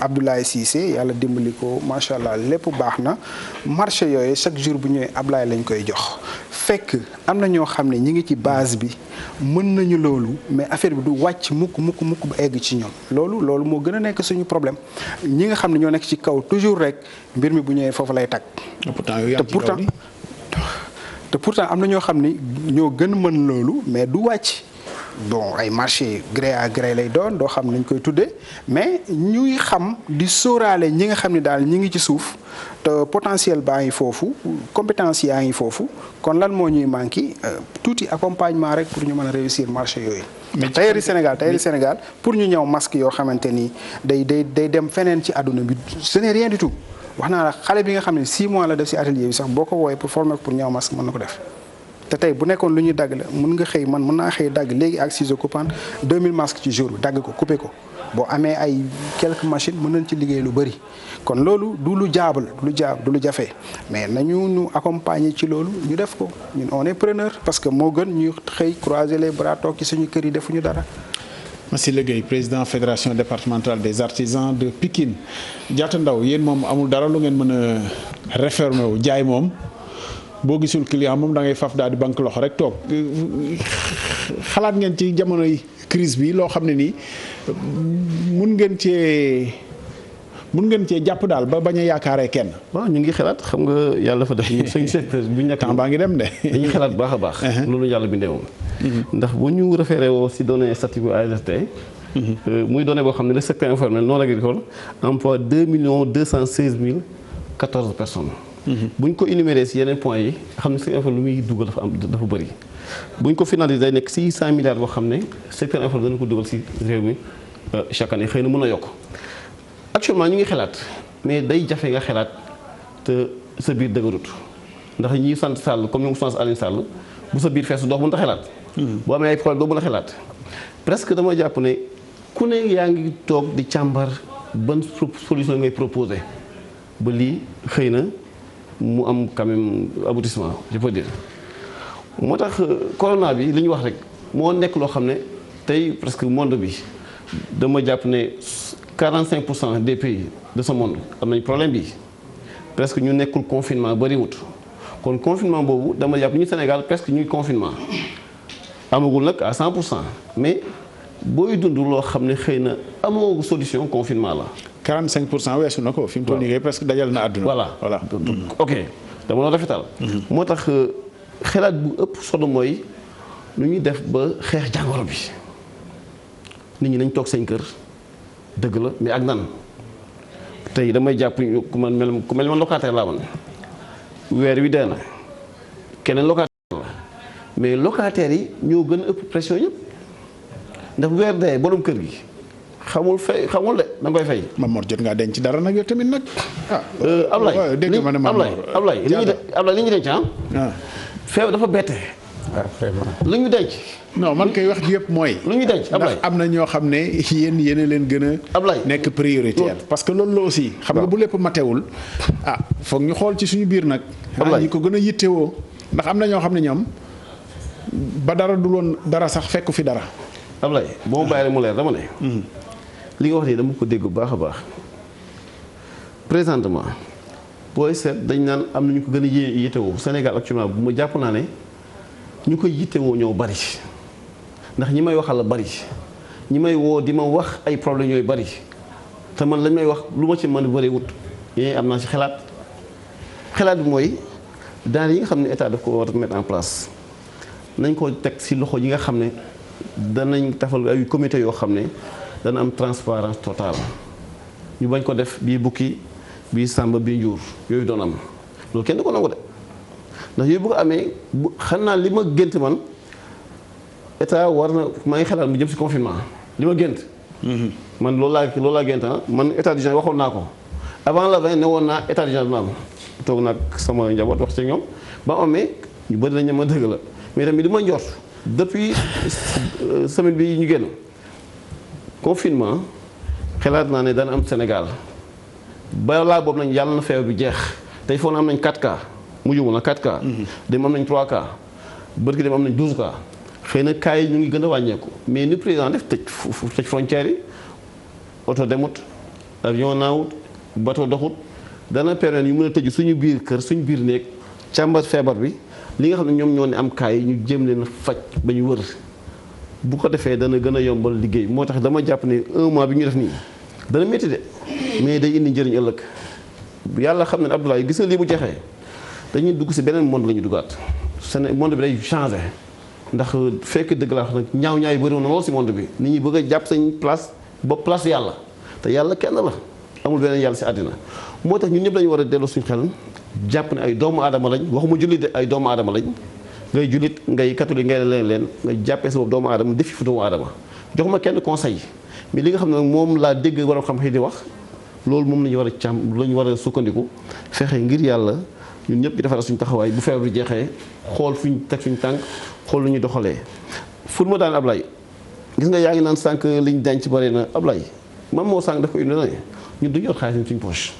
Speaker 2: Abdoulaye Cissé yàlla dimbali ko macha allah lépp baax na marché yooyu chaque jour bu ñëwee Ablaye lañ koy jox fekk am na ñoo xam ne ñi ngi ci base bi mën nañu loolu mais affaire bi du wàcc mukk ba egg ci ñoom loolu moo gën a nekk suñu problème ñi nga xam ne ñoo nekk ci kaw toujours rek mbir mi bu ñëwee foofu lay tag te pourtant am na ñoo xam ni ñoo gën mën loolu mais du wàcc bon ay marché gré à gré lay doon doo xam nañ koy tuddee mais ñuy xam di sóoraale ñi nga xam ne daal ñi ngi ci suuf te potentiel baa ngi foofu compétence yaa ngi foofu kon lan moo ñuy manqué tuuti accompagnement rek pour ñu mën a réussir marché yooyu. mais tailleur Sénégal pour ñu ñëw masque yoo xamante ni day dem feneen ci àdduna bi ce n'est rien du tout wax naa la xale bi nga xam ne 6 mois la def ci atelier bi sax boo ko wooyee pour former pour ñëw masque mën na ko def. te tey bu nekkoon lu ñuy dagg la mën nga xëy mën naa xëy dagg léegi ak ciseau coupant 2000 masques ci jour bi dagg ko couper ko boo amee ay quelques machines mën nañ ci liggéey lu bëri kon loolu du lu jafe mais nañu ñu accompagner ci loolu ñu def ko ñun on est preneur parce que moo gën ñuy xëy croiser les bras toog ci suñu kër yi defuñu dara.
Speaker 1: Massila Gueye président fédération départementale des artisans de Pikine Diatta Ndao yéen moom amul dara lu ngeen mën a réformer wu jaay moom. boo gisul client moom da ngay faf daal di banque loxo rek toog xalaat ngeen ci jamonoy crise bi loo xam ne nii mun ngeen cee jàpp daal ba bañ a yaakaaree kenn.
Speaker 4: waaw ñu ngi xalaat xam nga yàlla fa def suñu secteur bu ñu nekk
Speaker 1: temps baa ngi dem de.
Speaker 4: dañuy xalaat baax a baax. loolu yàlla bindee moom. ndax bu ñu référé woo si données statistiques ARST. muy données boo xam ne le secteur informel non agricole emploie 2,216,014 personnes. bu ñu ko énuméré si yeneen points yi xam ne secteur informel lu muy dugal dafa bëri bu ñu ko finalisé day nekk 600 milliards boo xam ne secteur informel dana ko dugal si réew mi chaque année xëy na mën a yokk actuellement ñu ngi xalaat mais day jafe nga xalaat te sa biir dëgërut ndax ñi sant Sall comme ñoom sant Aline Sall bu sa biir feesu dox mën a xalaat boo amee ay problème doo mën a xalaat presque dama jàpp ne ku ne yaa ngi toog di càmbar ban solution ngay proposé ba lii xëy na mu am quand même aboutissement je peux dire moo tax corona bi li ñu wax rek moo nekk loo xam ne tey presque monde bi dama jàpp ne 45% des pays de ce monde am nañ problème bi presque ñu nekkul confinement bariwut kon confinement boobu dama jàpp ñu Sénégal presque ñuy confinement amagul nag à 100% mais booy dund loo xam ne xëy na amoo solution confinement la.
Speaker 1: 45% weesu na ko fi mu toll nii presque dajal na àdduna.
Speaker 4: voilà ok dama doon rafetal. moo tax xalaat bu ëpp solo mooy nu ñuy def ba xeex jàngoro bi nit ñi nañ toog seen kër dëgg la mais ak nan tey damay jàpp ku mel man locataire laa man weer wi dee na keneen locataire la mais locataires yi ñoo gën a ëpp pression ñëpp ndax weer dee borom kër gi xamul de da nga koy fay.
Speaker 1: Mamor jot ngaa denc dara nag yow tamit nag.
Speaker 4: Ablaye
Speaker 1: dégg nga ma ne Mamor
Speaker 4: Ablaye li ñu denc feebar dafa bette. lu ñu denc.
Speaker 1: non man koy wax ji yëpp mooy.
Speaker 4: lu ñu denc Ablaye
Speaker 1: ndax am na ñoo xam ne yéen a leen gën a.
Speaker 4: Ablaye
Speaker 1: nekk prioritaire. parce que loolu la aussi. xam nga bu lépp matewul. foog ñu xool ci suñu biir nag. ñi ko gën a yittewoo. ndax am na ñoo xam ne ñoom ba dara du loon dara sax fekku fi dara.
Speaker 4: Ablaye boo ma bàyyi rek mu leer dama ne. li nga wax nii dama ko dégg bu baax a baax présentement booy seet dañ naan am na ñu ko gën a yittewoo Sénégal actuellement bu ma jàpp naa ne ñu koy yittewoo ñoo bari ndax ñi may waxal la bari ñi may woo di ma wax ay problème yooyu bari te man lañ may wax lu ma ci mën a bari wut yéen am naa ci xalaat bi mooy daal yi nga xam ne état daf ko war a mettre en place nañ ko teg ci loxo yi nga xam ne danañ tafal ay comité yoo xam ne dana am transparence totale ñu bañ ko def bii bukki bii sàmba bii njuur yooyu doon am loolu kenn du ko nangu de ndax yooyu bu ko amee xam naa li ma gént man état war na maa ngi xalaat mu jëm ci confinement li ma gént man loolu laa gént man état d'urgence waxoon naa ko avant la fin ne woon naa état d'urgence dina am toog nag sama njaboot wax ci ñoom ba amee ñu bëri nañ ma dëgg la mais tamit li ma njort depuis semaine bi ñu génn confinement xalaat naa ne dana am Sénégal balaa boobu nañ yàlla na feebar bi jeex tey foog na am nañ 4 cas mu jumul na 4 cas dem am nañ 3 cas bërki dem am nañ 12 cas xëy na cas yi ñu ngi gën a wàññeeku mais ni président def tëj frontières yi oto demut avion naawut bateau doxut dana permettre ñu mën a tëju suñu biir kër suñu biir néeg càmbar feebar bi li nga xam ne ñoom ñoo ne am cas yi ñu jéem leen faj ba ñu wër bu ko defee dana gën a yombal liggéey moo tax dama jàpp ne 1 mois bi ñu def nii dana métti de mais day indi njëriñ ëllëg yàlla xam ne Abdoulaye gis nga lii bu jeexee dañuy dugg ci beneen monde la ñu duggaat monde bi day changé ndax fekk dëgg laa wax nag ñaaw-ñaaw yi bëri na lool ci monde bi nit ñi bëgg a jàpp sañ place ba place yàlla te yàlla kenn la amul beneen yàlla ci àddina moo tax ñun ñëpp dañu war a delloo suñu xel jàpp ne ay doomu aadama lañ waxuma jullit de ay doomu aadama lañ ngay jullit ngay catholique ngay leen nga jàppee sa bopp doomu aadama defi fu doomu aadama jox ma kenn conseil mais li nga xam ne moom laa dégg waroon xam xëy di wax loolu moom la ñu war a càmm la ñu war a sukkandiku fexe ngir yàlla ñun ñëpp di defar suñu taxawaay bu feebar bi jeexee xool fu ñu teg suñu tànk xool lu ñu doxalee. fu ma daan Ablaye gis nga yaa ngi naan sànq liñ denc bëri na Ablaye man moo sànq daf ko indi na ñun duñu yor xaalis suñu poche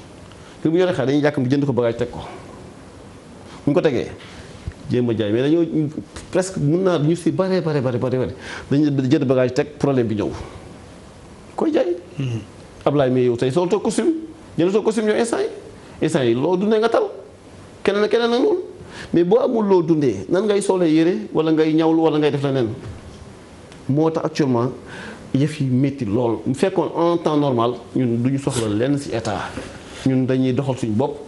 Speaker 4: te bu ñu yoree xaalis dañuy jàkk jënd ko bagage teg ko bu ñu ko tegee. jéem a jaay mais dañoo presque mun naa ñu si bare dañu jënd bagage teg problème bi ñëw koy jaay. Ablaye mais yow tey soo toog costume jënd costume yow instant yi loo dundee nga tal keneen ak noonu mais boo amul loo dundee nan ngay solee yére wala ngay ñawlu wala ngay def leneen moo tax actuellement yëf yi métti lool mu fekkoon en temps normal ñun du ñu soxla lenn ci état ñun dañuy doxal suñu bopp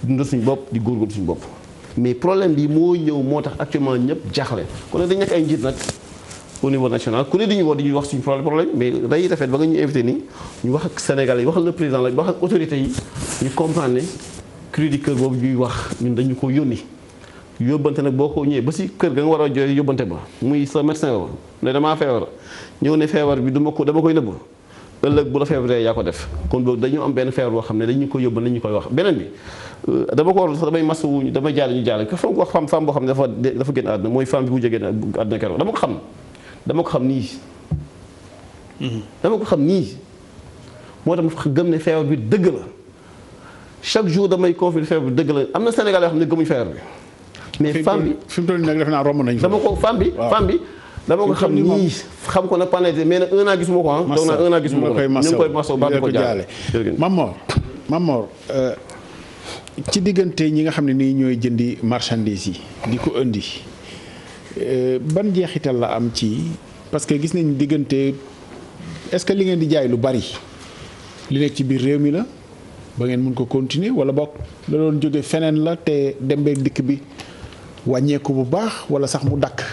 Speaker 4: dundal suñu bopp di góorgóorlu suñu bopp. mais problème bi moo ñëw moo tax actuellement ñëpp jaaxle kon nag dañ nekk ay njiit nag au niveau national ku ne di ñu woo di ñuy wax suñu problème mais day rafet ba nga ñu invité nii ñu wax ak Sénégalais yi waxal le président la wax ak autorités yi ñu comprendre ne cri du cœur boobu ñuy wax ñun dañu ko yónni yóbbante nag boo ko ñëwee ba si kër ga nga war a jooy yóbbante ba muy sa médecin ba ne damaa feebar ñëw ne feebar bi dama koy nëbb ëllëg bu la feebaree yaa ko def kon boobu dañu am benn feebar boo xam ne dañu ko yóbban nañu koy wax beneen bi dama ko war sax damay masawu damay jaale ñu jaale fa nga ko xam femme boo xam ne dafa génn àdduna mooy femme bi bu jógee àdduna keroog dama ko xam nii dama ko xam nii moo tax ma gëm ne feebar bi dëgg la chaque jour damay confirmer feebar bi dëgg la am na Sénégal yoo xam ne gëmuñ feebar bi mais femme bi
Speaker 1: fi mu toll nii nag def naa romb nañ
Speaker 4: dama ko femme bi dama ko xam nii xam ko nag pendant mais nag 1 an gisuma ko ah. donc nag 1 an gisuma ko nag ñu ngi koy masawu baax di ko jaale.
Speaker 1: Mamor ci diggante ñi nga xam ne nii ñooy jëndi marchandise yi di ko indi ban jeexital la am ci parce que gis nañ diggante est-ce que li ngeen di jaay lu bari li nekk ci biir réew mi la ba ngeen mun ko continuer wala bokk la doon jóge feneen la te dem beeg dikk bi wàññeeku bu baax wala sax mu dakk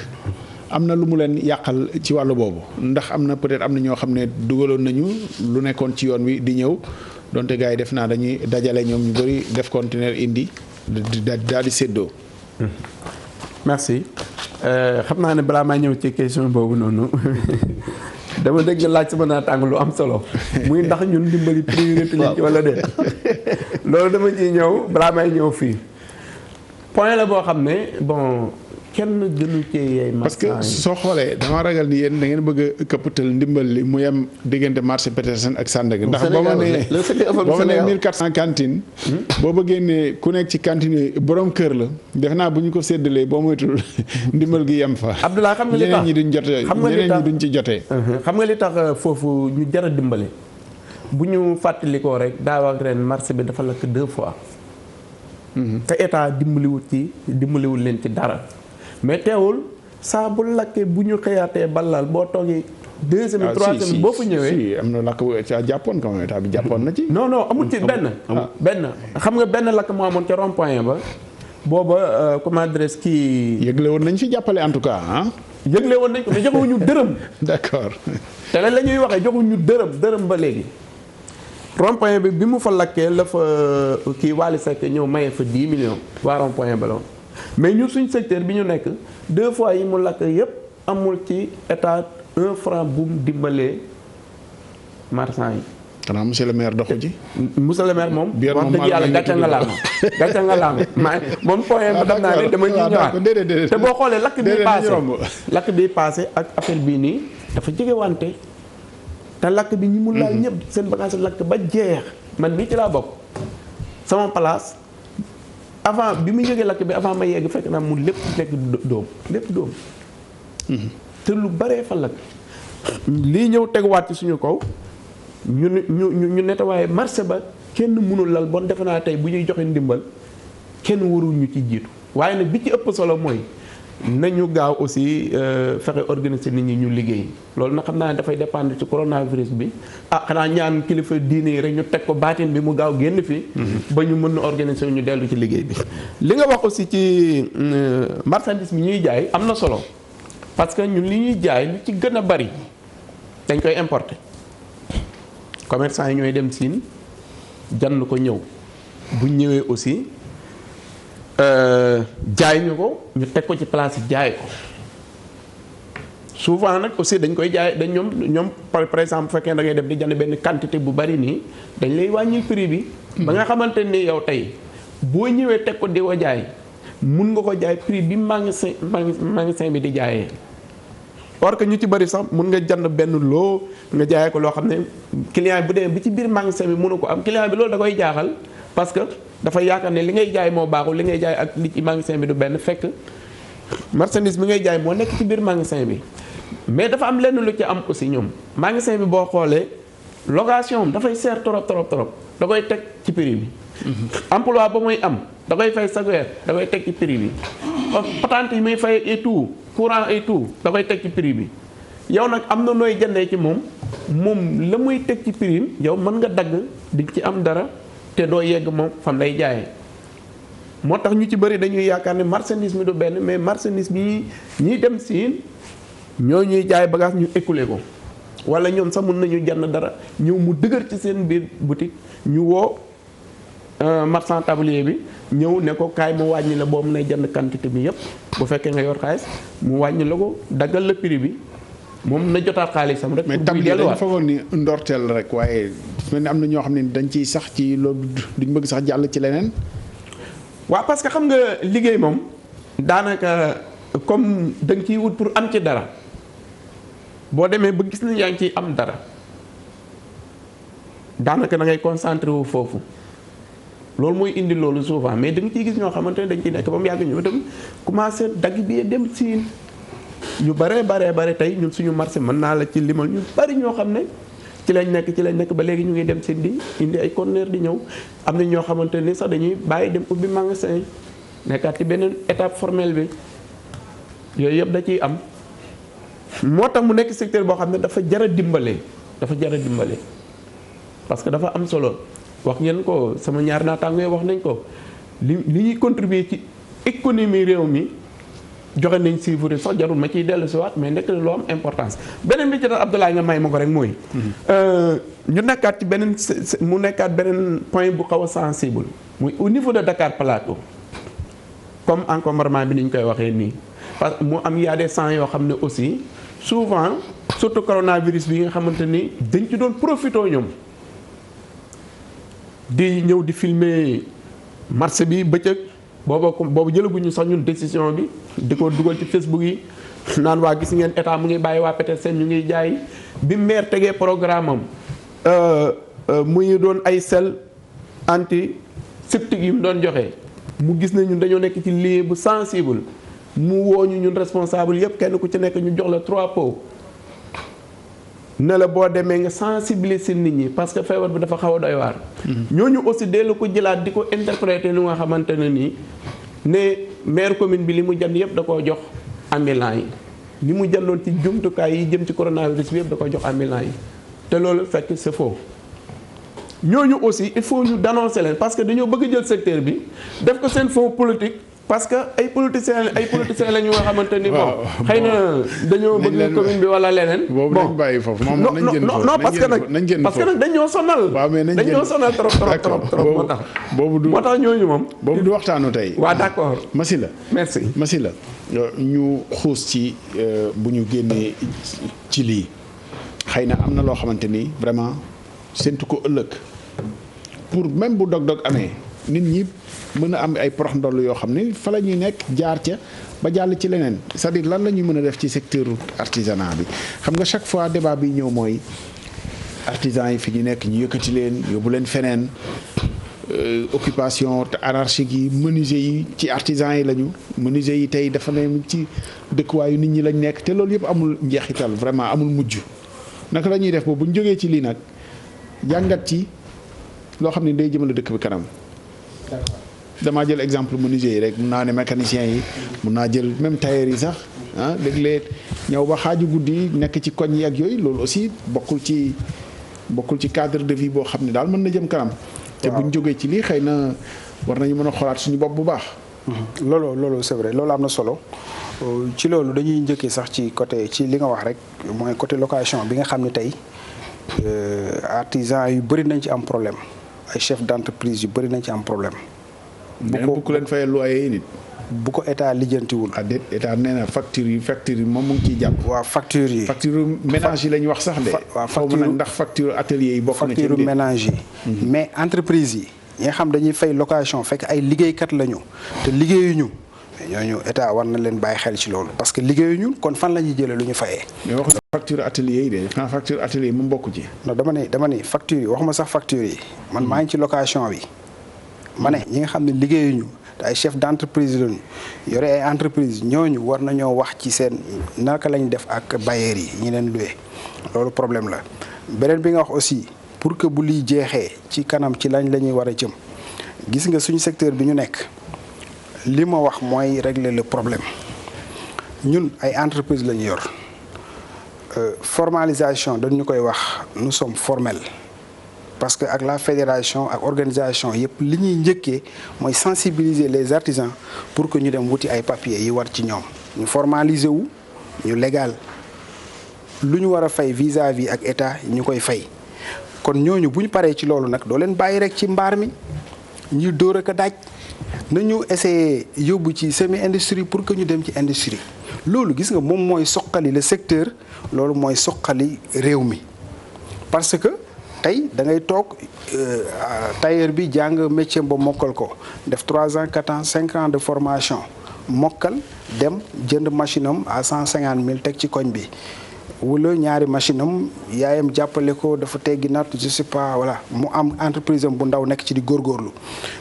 Speaker 1: am na lu mu leen yàqal ci wàllu boobu ndax am na peut-être am na ñoo xam ne dugaloon nañu lu nekkoon ci yoon wi di ñëw donte gars yi def naa dañuy dajale ñoom ñu bëri def conteneur indi daal di séddoo.
Speaker 3: merci xam naa ne balaa maa ñëw ci question boobu noonu dama dégg laaj sama naataango lu am solo muy ndax ñun dimbali priorité lañ ci wala déet loolu dama ciy ñëw balaa may ñëw fii point la boo xam ne bon kenn gënu ci yey
Speaker 1: parce que soo xoolee dama ragal ni yéen da ngeen bëgg a këppatal ndimbal li mu yem diggante marché Petersen ak Sandaga ndax boo ma nee 1400 cantine boo bëggee ne ku nekk ci cantine yi borom kër la def naa bu ñu ko séddalee boo moytul ndimbal gi yem fa
Speaker 3: Abdoulaye xam nga li tax
Speaker 1: ñeneen ñi duñ jotee ñeneen ñi duñ ci jotee
Speaker 3: xam nga li tax foofu ñu jar a dimbale bu ñu fàttalikoo rek daaw ak ren marché bi dafa lakk 2 fois te état dimbaliwul leen ci dara mais teewul saa bu lakkee bu ñu xëyaatee balal boo toogee 2 semaines 3 semaines boo fa ñëwee.
Speaker 1: si am na lakk bu jàppoon quand même état bi jàppoon na ci.
Speaker 3: non amul ci benn xam nga benn lakk moo amoon ca rond point ba booba comment dirais-je kii.
Speaker 1: yëgle woon nañ fi jàppale en tout cas ah.
Speaker 3: yëgle woon nañ ko mais joxuñu dërëm.
Speaker 1: d'accord.
Speaker 3: te la ñuy waxee joxuñu dërëm ba léegi. rond point bi mu fa lakkee la fa kii Wally Seck ñëw maye fa 10 millions waa rond point ba la mais ñun suñ secteur bi ñu nekk 2 fois yi mu lakk yépp amul ci état 1 franc bu mu dimbalee marchand yi.
Speaker 1: xanaa monsieur le maire doxu ci.
Speaker 3: monsieur le maire moom. wax dëgg yàlla gàcce nga laama moom point ba dem naa ne dama ñuy ñëwaat te boo xoolee lakk bi passé ak affaire bii nii dafa jege wante te lakk bi ñi mu laal ñëpp seen bagage lakk ba jeex man mii ci laa bokk sama place. avant bi mu yëgee lakk bi avant ma yegg fekk naa mu lépp nekk lépp doom te lu baree fa lakk lii ñëw teguwaat ci suñu kaw ñu nettoyé marché ba kenn mënul lal bon defe naa tey bu ñuy joxe ndimbal kenn warul ñu ci jiitu waaye nag bi ci ëpp solo mooy nañu gaaw aussi fexe organiser nit ñi ñu liggéey loolu nag xam naa ne dafay dépendre ci coronavirus bi xanaa ñaan kilifa diine yi rek ñu teg ko baatin bi mu gaaw génn fi ba ñu mën na organiser ñu dellu ci liggéey bi li nga wax aussi ci marchandise bi ñuy jaay am na solo parce que ñun li ñuy jaay li ci gën a bari dañ koy importer commerçant yi ñooy dem Siin jënd ko ñëw bu ñëwee aussi jaay ñu ko ñu teg ko ci place yi jaay ko souvent nag aussi dañ koy jaay dañ ñoom par exemple bu fekkee da ngay def di jënd benn quantité bu bari nii dañ lay wàññi prix bi. ba nga xamante ni yow tey boo ñëwee teg ko di ko jaay mun nga ko jaay prix bi magasin bi di jaayee. or que ñu ci bari sax mun nga jënd benn loo nga jaayee ko loo xam ne client bu demee bi ci biir magasin bi mënu ko am client bi loolu da koy jaaxal parce que. dafa yaakaar ne li ngay jaay moo baaxul li ngay jaay ak li ci magasin bi du benn fekk marchandise bi ngay jaay moo nekk ci biir magasin bi mais dafa am lenn lu ci am aussi ñoom magasin bi boo xoolee location dafay seer trop da koy teg ci prix bi. emploi ba muy am da koy fay chaque weer da koy teg ci prix bi patente yi muy fay et tout courant et tout da koy teg ci prix bi yow nag am na nooy jëndee ci moom la muy teg ci prix yow mën nga dagg di ci am dara. te doo yegg moom fam lay jaayee moo tax ñu ci bëri dañuy yaakaar ne marchandise mi du benn mais marchandise bi ñiy dem Siin ñoo ñuy jaay bagage ñu écoulé ko wala ñoom sax mun nañu jënd dara ñëw mu dëgër ci seen biir boutique ñu woo marchand tablier bi ñëw ne ko kaay mu wàññi la boo mën a jënd quantité bi yépp bu fekkee nga yor xaalis mu wàññi la ko daggal la prix bi moom na jotaat xaalisam rek.
Speaker 1: mais tablier dañ foogoon ni ndorteel rek waaye mel ni am na ñoo xam ne dañ ciy sax ci loolu duñ bëgg sax jàll ci leneen.
Speaker 3: waaw parce que xam nga liggéey moom daanaka comme da nga ciy wut pour am ci dara boo demee ba gis na yaa ngi ciy am dara daanaka da ngay concentré wu foofu loolu mooy indi loolu souvent mais da nga ciy gis ñoo xamante ne dañ ciy nekk ba mu yàgg ñu itam commencé dagg bi dem Siin ñu bare tey ñun suñu marché mën naa la ci limal ñu bari ñoo xam ne ci lañ nekk ba léegi ñu ngi dem seen di indi ay conteneur di ñëw am na ñoo xamante ni sax dañuy bàyyi dem ubbi magasin yi nekkaat ci beneen étape formelle bi yooyu yëpp da ciy am moo tax mu nekk secteur boo xam ne dafa jar a dimbale parce que dafa am solo wax ngeen ko sama ñaar naataango wax nañ ko li ñuy contribuer ci économie réew mi joxe nañ chiffre sax jarul ma ciy dellu si waat mais nekk na loo am importance beneen bi ci tax Abdoulaye nga may ma ko rek mooy ñu nekkaat ci beneen point bu xaw a sensible muy au niveau de Dakar Plateau comme encombrement bi ni ñu koy waxee nii parce que mu am y a des gens yoo xam ne aussi souvent surtout coronavirus bi nga xamante ni dañ ci doon profité ñoom di ñëw di filmer marché bi bëccëg boobu jëlaguñu sax ñun décision bi di ko dugal ci Facebook yi naan waa gis ngeen état mu ngi bàyyi waa Petersen ñu ngi jaay bi maire tegee programme am muy doon ay sel antiseptique yi mu doon joxe mu gis ne ñun dañoo nekk ci lieu bu sensible mu wooñu ñun responsable yëpp kenn ku ci nekk ñu jox la 3 pots ne la boo demee nga sensibiliser nit ñi parce que feebar bi dafa xaw a doy waar. ñooñu aussi dellu ko jëlaat di ko interpréter ni nga xamante ne nii ne maire commune bi li mu jënd yëpp da koo jox ambulant yi li mu jëndoon ci jumtukaay yi jëm ci coronavirus bi yëpp da koo jox ambulant yi te loolu fekk c'est faux. ñooñu aussi il faut ñu dénoncer leen parce que dañoo bëgg jël secteur bi def ko seen fonds politique. parce que ay politiciens la ñu nga xamante ni bon xëy na dañoo bëgg commune bi wala leneen.
Speaker 1: boobu nañ bàyyi foofu moom nañ génn foofu
Speaker 3: non parce que nag dañoo sonal.
Speaker 1: waaw mais
Speaker 3: dañoo sonal trop moo tax. moo tax ñooñu moom.
Speaker 1: boobu du waxtaanu tey.
Speaker 3: waaw d'accord.
Speaker 1: Massila
Speaker 3: merci
Speaker 1: Massila ñu xuus ci bu ñu génnee ci lii xëy na am na loo xamante ni vraiment séntu ko ëllëg pour même bu dog-dog amee nit ñi. mën a am ay prox ndoll yoo xam ne fa la ñuy nekk jaar ca ba jàll ci leneen c'est-à-dire lan la ñuy mën a def ci secteur artisanat bi xam nga chaque fois débat bi ñëw mooy artisans yi fi ñu nekk ñu yëkkati leen yóbbu leen feneen occupation anarchique yi menuisier yi ci artisans yi lañu menuisier yi tey dafa ne ci dëkkuwaayu nit ñi lañ nekk te loolu yëpp amul njeexital vraiment amul mujj naka la ñuy def boobu bu ñu jógee ci lii nag jàngat ci loo xam ne day jëmale dëkk bi kanam. damaa jël exemple menuisier yi rek mun naa ne mécanicien yi mun naa jël même tailleur yi sax léeg-léeg ñëw ba xaaju guddi nekk ci koñ yi ak yooyu loolu aussi bokkul ci cadre de vie boo xam ne daal mën na jëm kanam. te buñ jógee ci lii xëy na war nañu mën a xoolaat suñu bopp bu baax.
Speaker 2: loolu c'est vrai loolu am na solo ci loolu dañuy njëkkee sax ci li nga wax rek mooy côté location bi nga xam ne tey artisans yu bëri nañ ci am problème ay chef d'entreprise yu bëri nañ ci am problème.
Speaker 1: bu ko leen fayee loyer yi nit.
Speaker 2: bu ko état lijjantiwul.
Speaker 1: ah déet état nee na facture yi moom mu ngi ciy jàpp.
Speaker 2: waaw facture yi.
Speaker 1: facture ménage yi la ñu wax sax de.
Speaker 2: waaw facture
Speaker 1: nag ndax facture atelier yi bokk na ci.
Speaker 2: facture ménage yi. mais entreprise yi. ñi nga xam dañuy fay location fekk ay liggéeykat la ñu te liggéeyuñu mais ñooñu état war na leen bàyyi xel ci loolu parce que liggéeyuñu kon fan la ñuy jëlee lu ñu fayee.
Speaker 1: mais wax facture atelier yi de xanaa facture atelier yi mu bokk ci.
Speaker 2: non dama ne facture yi waxuma sax facture yi man maa ngi ci location bi. ma ne ñi nga xam ne liggéeyuñu te ay chef d'entreprise lañu yore ay entreprise ñooñu war nañoo wax ci seen naka lañ def ak bailleurs yi ñi leen loué loolu problème la. beneen bi nga wax aussi pour que bu liy jeexee ci kanam ci lañ la ñuy war a jëm gis nga suñu secteur bi ñu nekk li ma wax mooy régler le problème ñun ay entreprise la ñu yor formalisation dañu koy wax nous sommes formels. parce que ak la fédération ak organisation yëpp li ñuy njëkkee mooy sensibiliser les artisans pour que ñu dem wuti ay papiers yi war ci ñoom ñu formaliser wu ñu légal lu ñu war a fay vis-à-vis ak état ñu koy fay kon ñooñu bu ñu paree ci loolu nag doo leen bàyyi rek ci mbaar mi ñuy dóor ak a daaj nañu essayer yóbbu ci semi industrie pour que ñu dem ci industrie loolu gis nga moom mooy soqali le secteur loolu mooy soqali réew mi parce que tey da ngay toog tailleur bi jàng métier ba mokkal ko def 3 ans 4 ans 5 ans de formation mokkal dem jënd machine am à 150 000 teg ci koñ bi wala ñaari machine am yaayam jàppale ko dafa teggi natt je sais pas voilà mu am entreprise am bu ndaw nekk ci di góorgóorlu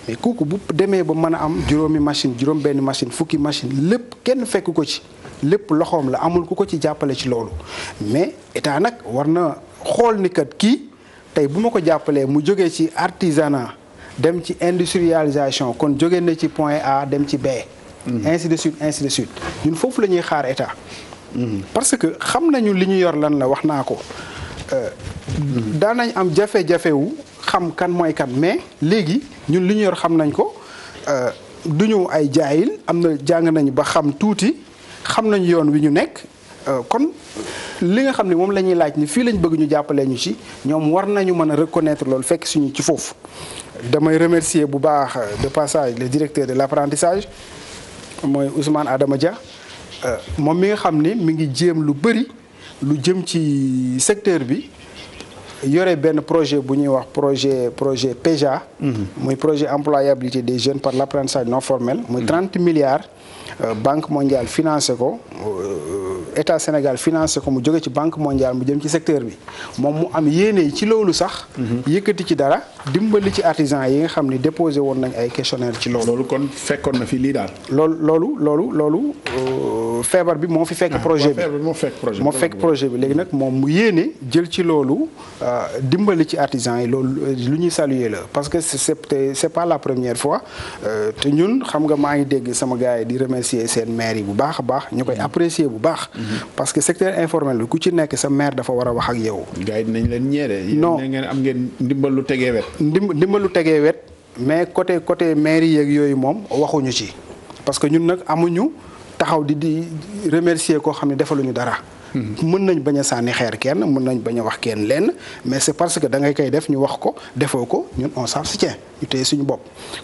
Speaker 2: mais kooku bu demee ba mën a am juróomi machine juróom benn machine fukki machine lépp kenn fekk ko ci lépp loxoom la amul ku ko ci jàppale ci loolu mais état nag war na xool ni kat kii tey bu ma ko jàppalee mu jógee ci artisanat dem ci industrialisation kon jóge na ci point A dem ci B. ainsi de suite ainsi de suite ñun foofu la ñuy xaar état. parce que xam nañu li ñu yor lan la wax naa ko daan nañ am jafe-jafe wu xam kan mooy kan mais léegi ñun li ñu yor xam nañ ko du ñu ay jaayil am na jàng nañu ba xam tuuti xam nañu yoon wi ñu nekk kon li nga xam ne moom la ñuy laaj ni fii lañ bëgg ñu jàppalee ñu ci ñoom war nañu mën a reconnaître loolu fekk suñu ci foofu. damay remercier bu baax de passage le directeur de l'apprentissage mooy Ousmane Adama Dia moom mi nga xam ni mi ngi jéem lu bëri lu jëm ci secteur bi yore benn projet bu ñuy wax projet PEJA. muy projet employabilité des jeunes par l'apprentissage non formel. muy 30 milliards Banque mondiale financé ko État Sénégal financé ko mu jóge ci Banque mondiale mu jëm ci secteur bi moom mu am yéene ci loolu sax. yëkkati ci dara dimbali ci artisan yi nga xam ni déposé woon nañ ay questionnaire ci loolu.
Speaker 1: loolu kon fekkoon na fi lii daal.
Speaker 2: loolu feebar bi moo fi fekk projet bi moo fekk projet bi léegi nag moom mu yéene jël ci loolu dimbali ci artisan yi loolu lu ñuy saluer la parce que c'est pas la première fois te ñun xam nga maa ngi dégg sama gars yi di remercier seen maire yi bu baax a baax ñu koy apprécier bu baax. parce que secteur informel bi ku ci nekk sa maire dafa war a wax ak yow.
Speaker 1: gars yi dinañ leen ñeere.
Speaker 2: non
Speaker 1: ngeen am ngeen ndimbal lu tegee wet.
Speaker 2: ndimbal lu tegee wet mais côté maire yeeg yooyu moom waxuñu ci parce que ñun nag amuñu taxaw di remercier koo xam ne defaluñu dara. mën nañ bañ a sànni xeer kenn mën nañ bañ a wax kenn lenn mais c'est parce que da ngay koy def ñu wax ko defoo ko ñun on s'abstient ñu téye suñu bopp.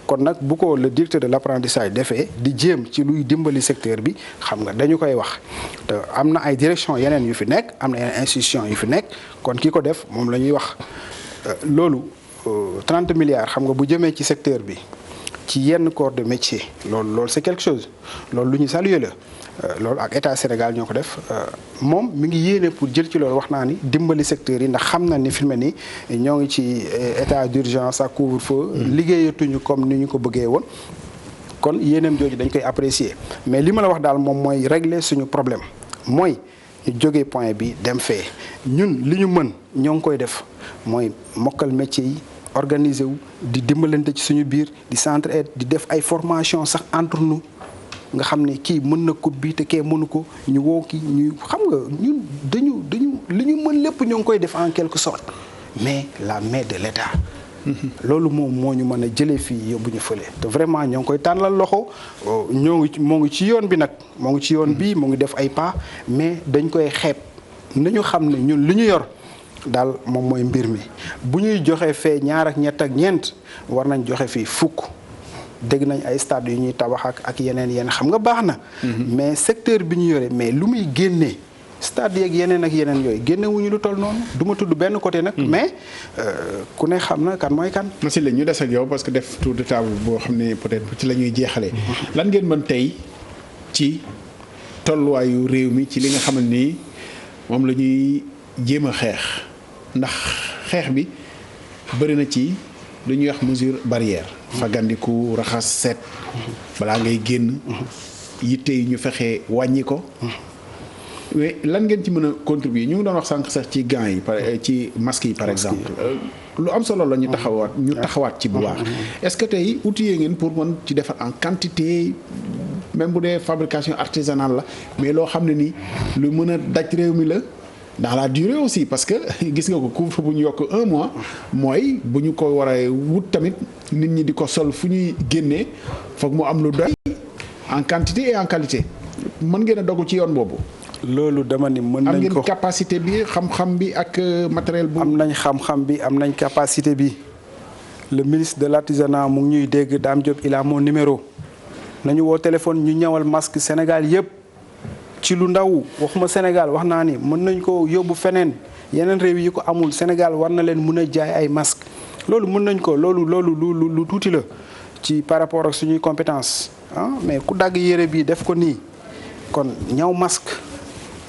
Speaker 2: kon nag bu ko le directeur de l'apprentissage defee di jéem ci luy dimbali secteur bi xam nga dañu koy wax te am na ay direction yeneen yu fi nekk am na yeneen institution yu fi nekk kon ki ko def moom la ñuy wax loolu 30 milliards xam nga bu jëmee ci secteur bi ci yenn corps de métier loolu c'est quelque chose loolu lu ñu saluer la. loolu ak état Sénégal ñoo ko def moom mi ngi yéene pour jël ci loolu wax naa ni dimbali secteurs yi ndax xam na ni fi mu ne nii ñoo ngi ci état d'urgence ak couvre-feu liggéeyatuñu comme ni ñu ko bëggee woon kon yéeneem jooju dañ koy apprécier mais li ma la wax daal moom mooy régler suñu problème mooy ñu jógee point bi dem fee ñun li ñu mën ñoo ngi koy def mooy mokkal métier yi organiser wu di dimbalante ci suñu biir di s'entraider di def ay formation sax entre nous nga xam ne kii mën na ko bii te kee mënu ko ñu woo kii ñu xam nga ñun dañu li ñu mën lépp ñoo ngi koy def en quelque sorte mais la main de l'État loolu moom moo ñu mën a jëlee fii yóbbu ñu fële te vraiment ñoo ngi koy tànnal loxo moo ngi ci yoon bi nag moo ngi ci yoon bi moo ngi def ay pas mais dañ koy xeeb nañu xam ne ñun li ñu yor daal moom mooy mbir mi bu ñuy joxe fee ñaar ak ñett ak ñeent war nañ joxe fii fukk dégg nañ ay stade yu ñuy tabax ak yeneen xam nga baax na. mais secteur bi ñu yore mais lu muy génnee stade yeeg yeneen ak yeneen yooyu génnewuñu lu toll noonu du ma tudd benn côté nag. mais ku ne xam na kan mooy kan.
Speaker 1: merci la ñu des ak yow parce que def tour de table boo xam ne peut-être ci la ñuy jeexalee. lan ngeen mën tey ci tolluwaayu réew mi ci li nga xamante ni moom la ñuy jéem a xeex ndax xeex bi bëri na ci lu ñuy wax mesure barrière. fagandiku raxas set balaa ngay génn yitte yi ñu fexe wàññi ko mais lan ngeen ci mën a contribuer ñu ngi doon wax sànq sax ci gants yi ci masques yi par exemple lu am solo la ñu taxawaat ci bu baax est-ce que tey outillé ngeen pour mën ci defar en quantité même bu dee fabrication artisanale la mais loo xam ne ni lu mën a daj réew mi la dans la durée aussi parce que gis nga ko couvre-feu bu ñu yokk 1 mois mooy bu ñu ko war a wut tamit nit ñi di ko sol fu ñuy génnee foog mu am lu doy en quantité et en qualité mën ngeen a dogu ci yoon boobu.
Speaker 2: loolu dama ni mën nañ ko
Speaker 1: am ngeen capacité bi xam-xam bi ak matériel bu.
Speaker 2: am nañ xam-xam bi am nañ capacité bi le ministre de l'artisanat mu ngi ñuy dégg Dame Diop il a mon numéro nañu woo téléphone ñu ñëwal masque Sénégal yëpp. ci lu ndaw waxuma Sénégal wax naa ni mën nañ ko yóbbu feneen yeneen réew yi ko amul Sénégal war na leen mën a jaay ay masques loolu mën nañ ko loolu lu tuuti la ci par rapport ak suñuy compétence mais ku dagg yére bi def ko nii kon ñaw masque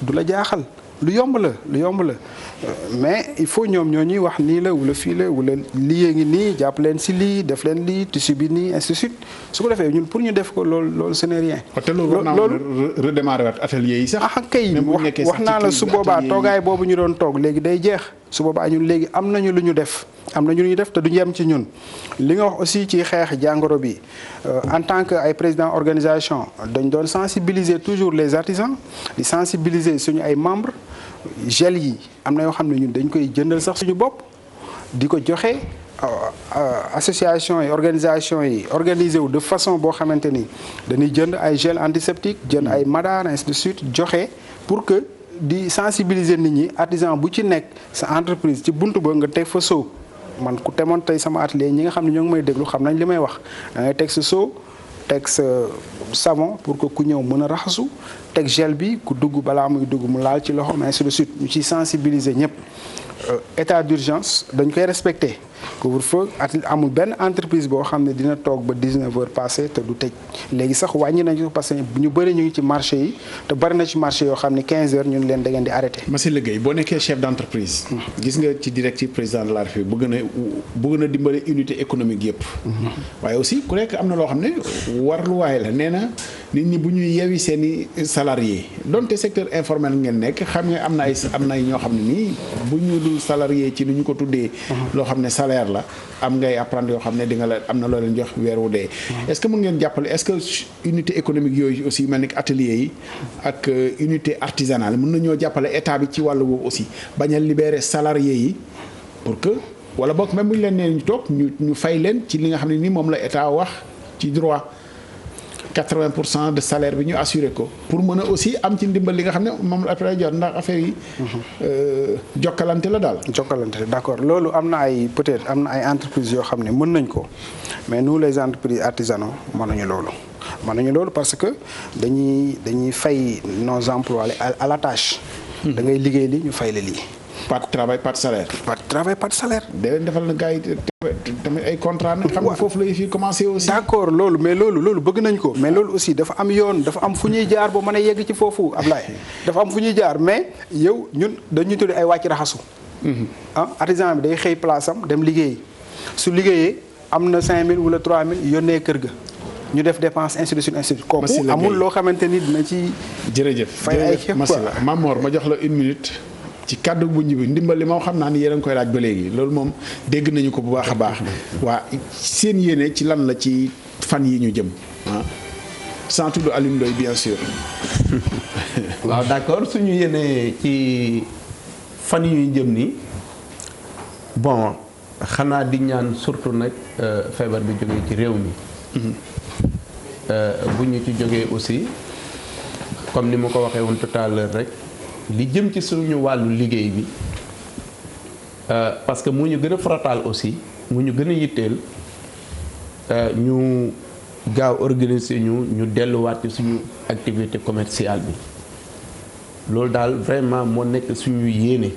Speaker 2: du la jaaxal lu yomb la mais il faut ñoom ñoo ñuy wax nii la wala fii la wala lii ngi nii jàpp leen si lii def leen lii tissu bi nii ainsi de suite su ko defee ñun pour ñu def ko loolu ce n'est rien.
Speaker 1: te loolu redémarrer waat atelier yi sax.
Speaker 2: kay wax naa la su boobaa toogaay boobu ñu doon toog léegi day jeex su boobaa ñun léegi am nañu lu ñu def te du yem ci ñun. li nga wax aussi ci xeex jàngoro bi en tant que ay président organisation dañ doon sensibiliser toujours les artisans di sensibiliser suñu ay membres gel yi am na yoo xam ne ñun dañ koy jëndal sax suñu bopp di ko joxe. association yi organisation yi organisé wu de façon boo xamante ni dañuy jënd ay gel antiseptique jënd ay madar ainsi de suite joxe pour que di sensibiliser nit ñi artisan bu ci nekk sa entreprise ci buntu ba nga teg fa soo man ku temoon tey sama atelier ñi nga xam ne ñoo ngi may déglu xam nañ li may wax da ngay teg sa soo teg sa savon pour que ku ñëw mën a raxasu teg gel bi ku dugg balaa muy dugg mu laal ci loxo ainsi de suite ñu ciy sensibiliser ñëpp état d'urgence dañ koy respecté couvre-feu amul benn entreprise boo xam ne dina toog ba 19 heures passé te du tëj léegi sax wàññi nañu parce que ñu bëri ñu ngi ci marché yi te bëri na ci marché yoo xam ne 15 heures ñun leen da ngeen di arrêté.
Speaker 1: Massila Gueye boo nekkee chef d'entreprise. gis nga ci directive président de la République bëgg na dimbale unité économique yëpp. waaye aussi ku nekk am na loo xam ne warluwaay la nee na nit ñi bu ñuy yewi seen i salariés donte secteur informel ngeen nekk xam nga am na ñoo xam ne nii bu ñu dul salarié ci ni ñu ko tuddee. loo xam ne salaire la am ngay apprendre yoo xam ne di nga la am na loo leen jox weer wu dee. est-ce que mën ngeen jàppale est-ce que unité économique yooyu aussi mel ni atelier yi ak unité artisanale mën nañoo jàppale état bi ci wàllu boobu aussi bañ a libérer salariés yi pour que wala boog même bu ñu leen nee ñu toog ñu fay leen ci li nga xam ne ni moom la état wax ci droit 80% de salaire bi ñu assuré ko pour mën a aussi am ci ndimbal li nga xam ne moom la après jot ndax affaire yi jokkalante la daal.
Speaker 2: jokkalante d'accord loolu am na ay peut-être am na ay entreprises yoo xam ne mën nañ ko mais nous les entreprises artisanaux mënuñu loolu parce que dañuy fay nos emplois à la tâche. da ngay liggéey li ñu fay la lii.
Speaker 1: pas de travail pas de salaire.
Speaker 2: pas de travail pas de salaire.
Speaker 1: da leen defal na gars yi tamit ay contrat nag. xam nga foofu la fi commencé aussi.
Speaker 2: d'accord loolu bëgg nañ ko. mais loolu aussi dafa am yoon dafa am fu ñuy jaar ba mën a yegg ci foofu Ablaye. dafa am fu ñuy jaar mais yow ñun dañuy tuddee ay wàcc raxasu. artisan bi day xëy place am dem liggéey su liggéeyee am na 5000 wala 3000 yónnee kër ga. ñu def dépense ainsi de suite kooku amul loo xamante ni dina ci.
Speaker 1: jërëjëf
Speaker 2: fay ay xepp
Speaker 1: Massila Mamor ma jox la une minute. ci kàddu bu njëbi ndimbal li moom xam naa ni yéen a ngi koy laaj ba léegi loolu moom dégg nañu ko bu baax a baax waa seen yéene ci lan la ci fan yi ñu jëm sans tudd Alioune Ndoye bien sûr.
Speaker 3: waaw d'accord suñu yéene ci fan yi ñu jëm nii bon xanaa di ñaan surtout nag feebar bi jógee ci réew mi. bu ñu ci jógee aussi comme ni ma ko waxee woon tout à l'heure rek. li jëm ci suñu wàllu liggéey bi parce que mu ñu gën a farataal aussi mu ñu gën a yitteel ñu gaaw organiser ñu delluwaat ci suñu activité commerciale bi loolu daal vraiment moo nekk suñu yéene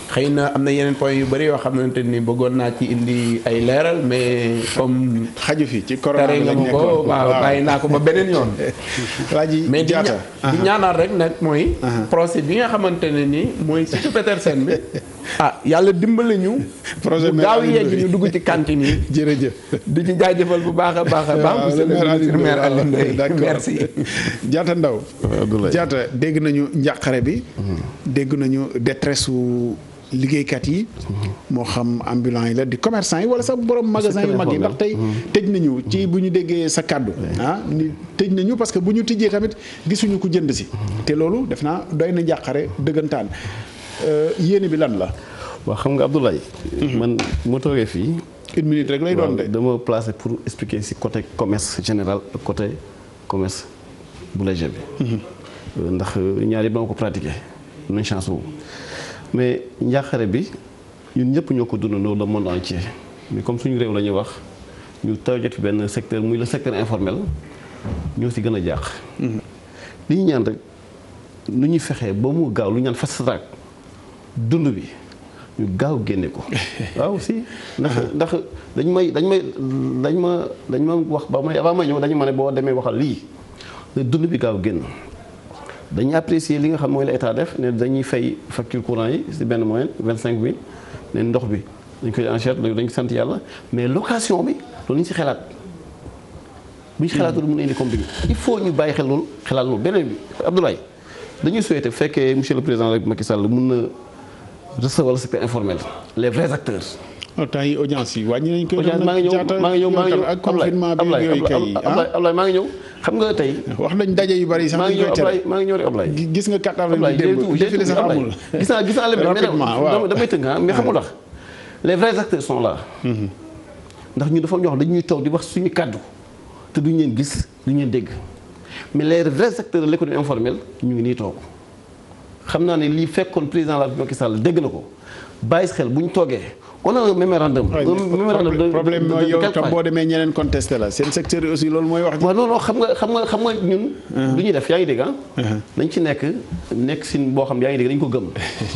Speaker 3: xëy na am na yeneen point yu bari yoo xamante ni bëggoon naa ci indi ay leeral mais comme
Speaker 1: xaju fi ci corona
Speaker 3: tere nga ma ko waaw bàyyi naa ko ba beneen yoon mais di ñaanaat rek nag mooy projet bi nga xamante ne ni mooy surtout Petersen bi yàlla dimbali ñu
Speaker 1: projet
Speaker 3: bu gaaw yegg ñu dugg ci cantine yi
Speaker 1: jërëjëf
Speaker 3: di ci jaajëfal bu baax a baax a baax monsieur le ministre maire Alioune Ndoye merci
Speaker 1: Diatta Ndao Diatta dégg nañu njàqare bi dégg nañu détresse su liggéeykat yi moo xam ambulant yi la di commerçant yi wala sax borom magasin yu mag yi ndax tey tëj nañu ci bu ñu déggee sa kàddu ni tëj nañu parce que bu ñu tijjee tamit gisuñu ko jënd si te loolu def naa doy na njàqare dëggantaan yéene bi lan la.
Speaker 4: waaw xam nga Abdoulaye. man moo toogee fii.
Speaker 1: une minute rek lay doon de.
Speaker 4: dama placé pour expliquer ci côté commerce général ak côté commerce bu léger bi. ndax ñaar yëpp dama ko pratiquer am nañ chance boobu mais njàqare bi ñun ñëpp ñoo ko dundandoo le monde entier mais comme suñu réew la ñuy wax ñu tawjat fi benn secteur muy le secteur informel ñoo ci gën a jàq. li ñu ñaan rek nu ñuy fexee ba mu gaaw lu ñaan fast track dund bi ñu gaaw génne ko waaw si ndax dañ ma wax ba may avant may ñëw dañu ma ne boo demee waxal lii dund bi gaaw génn dañuy apprécier li nga xam mooy la état def ne dañuy fay facture courant yi si benn moyenne 25000 ne ndox bi dañ koy enchère dañ sant yàlla mais location bi loolu ñu si xelaat bu ñu xelaat loolu mën a indi comme bi il faut ñu bàyyi xel loolu xelaat loolu beneen bi Abdoulaye dañuy souhaiter fekkee monsieur le président rek Macky Sall mun na recevoir le secteur informel les vrais acteurs.
Speaker 1: temps yi audience yi wàññi nañ ko.
Speaker 4: audience maa ngi ñëw
Speaker 1: ak confinement bi yooyu kay
Speaker 4: Ablaye maa ngi ñëw xam nga tey.
Speaker 1: wax nañ daje yu bari sax.
Speaker 4: maa ngi ñëw rek Ablaye.
Speaker 1: gis nga 4 avril démb défilé sax amul.
Speaker 4: gis naa lépp
Speaker 1: rapidement waaw
Speaker 4: damay tënk mais xamul tax les vrais acteurs sont là. ndax ñu dafa ñoo xam dañuy toog di wax suñu kàddu te duñu leen gis duñu leen dégg mais les vrais acteurs de l'économie informelle ñu ngi nii toog xam naa ne lii fekkoon président de la République Macky Sall dégg na ko bàyyi xel bu ñu toogee on a un mémorandum.
Speaker 1: problème mooy yow tam boo demee ñeneen contesté la seen secteur yi aussi loolu mooy wax.
Speaker 4: waaw non xam nga ñun. lu ñuy def yaa ngi dégg dañ ci nekk si boo xam yaa ngi dégg dañ ko gëm.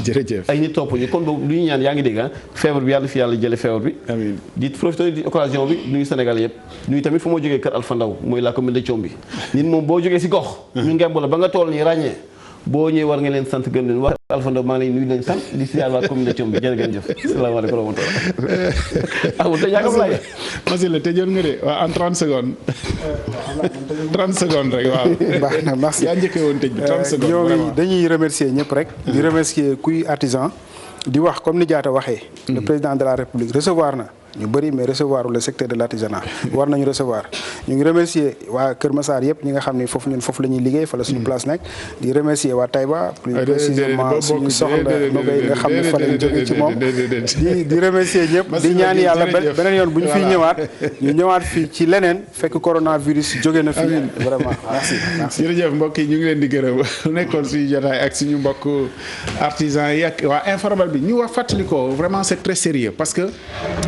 Speaker 1: jërëjëf
Speaker 4: ay nit topp ñu kon boobu lu ñu ñaan yaa ngi dégg feebar bi yàlla fi yàlla jële feebar bi.
Speaker 1: amiin
Speaker 4: di profité di occasion bi nuyu Sénégal yëpp nuyu tamit fu ma jógee kër Alpha Ndaw mooy la commune de Thiombi nit moom boo jógee si gox. ñu ngemb la ba nga toll nii ràññee boo ñëwee war nga leen sant gëm leen wax Alpha Ndaw maa ngi lay nuyu leen sant di siyaar waa commune de Thiombi jërë ngeen jëf salaamaaleykum wa rahmatulah. amul te yaa ngi
Speaker 1: Massi la tëjoon nga de waaw en 30 secondes. 30 secondes rek waaw.
Speaker 2: baax na merci
Speaker 1: yaa njëkkee woon tëj bi 30 secondes.
Speaker 2: ñoo dañuy remercier ñëpp rek. di remercier kuy artisan. di wax comme ni Diatta waxee. le président de la République recevoir na. ñu bëri mais recevoir le secteur de l'artisanat war nañu recevoir ñu ngi remercier waa Kër Massar yëpp ñi nga xam ne foofu la ñuy liggéey fa la suñu place nekk di remercier waa Taïba plus précisément suñu soxla Nogay nga xam ne fa lañ jógee ci moom di remercier ñëpp di ñaan yàlla beneen yoon bu ñu fiy ñëwaat ñu ñëwaat fii ci leneen fekk coronavirus jóge na fi vraiment merci
Speaker 1: jërëjëf mbokk yi ñu ngi leen di gërëm nekkoon suñu jotaay ak suñu mbokk artisan yi ak waa informel bi ñu wax fàttali ko vraiment c'est très sérieux parce que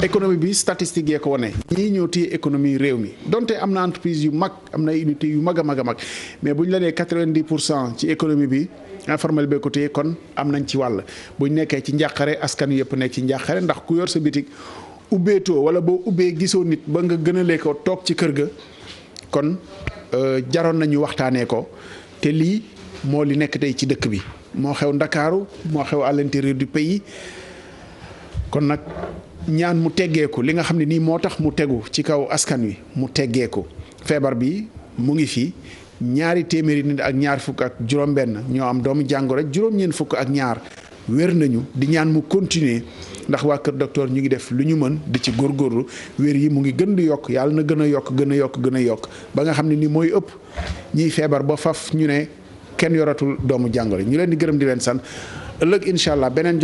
Speaker 1: économie bi statistique yee ko wane ñii ñoo téye économie réew mi donte am na entreprise yu mag am na unité yu mag a mag a mag mais bu ñu la nee 90% ci économie bi informel bee ko téye kon am nañ ci wàll bu ñu nekkee ci njàqare askan wi yëpp nekk ci njàqare ndax ku yor sa bitik ubbeetoo wala boo ubbee gisoo nit ba nga gënalee ko toog ci kër ga kon jaroon nañu waxtaanee ko te lii moo li nekk tey ci dëkk bi moo xew Ndakaaru moo xew à l'intérieur du pays kon nag ñaan mu teggeeku li nga xam ne nii moo tax mu tegu ci kaw askan wi mu teggeeku feebar bi mu ngi fi 200 nit ak ñaar fukk ak juróom-benn ñoo am doomu jàngoro juróom-ñeent fukk ak ñaar wér nañu di ñaan mu continuer ndax waa Kër Docteur ñu ngi def lu ñu mën di ci góorgóorlu wér yi mu ngi gën di yokk yàlla na gën a yokk gën a yokk gën a yokk ba nga xam ne nii mooy ëpp ñiy feebar ba faf ñu ne kenn yoratul doomu jàngoro ñu leen di gërëm di leen sant ëllëg incha allah beneen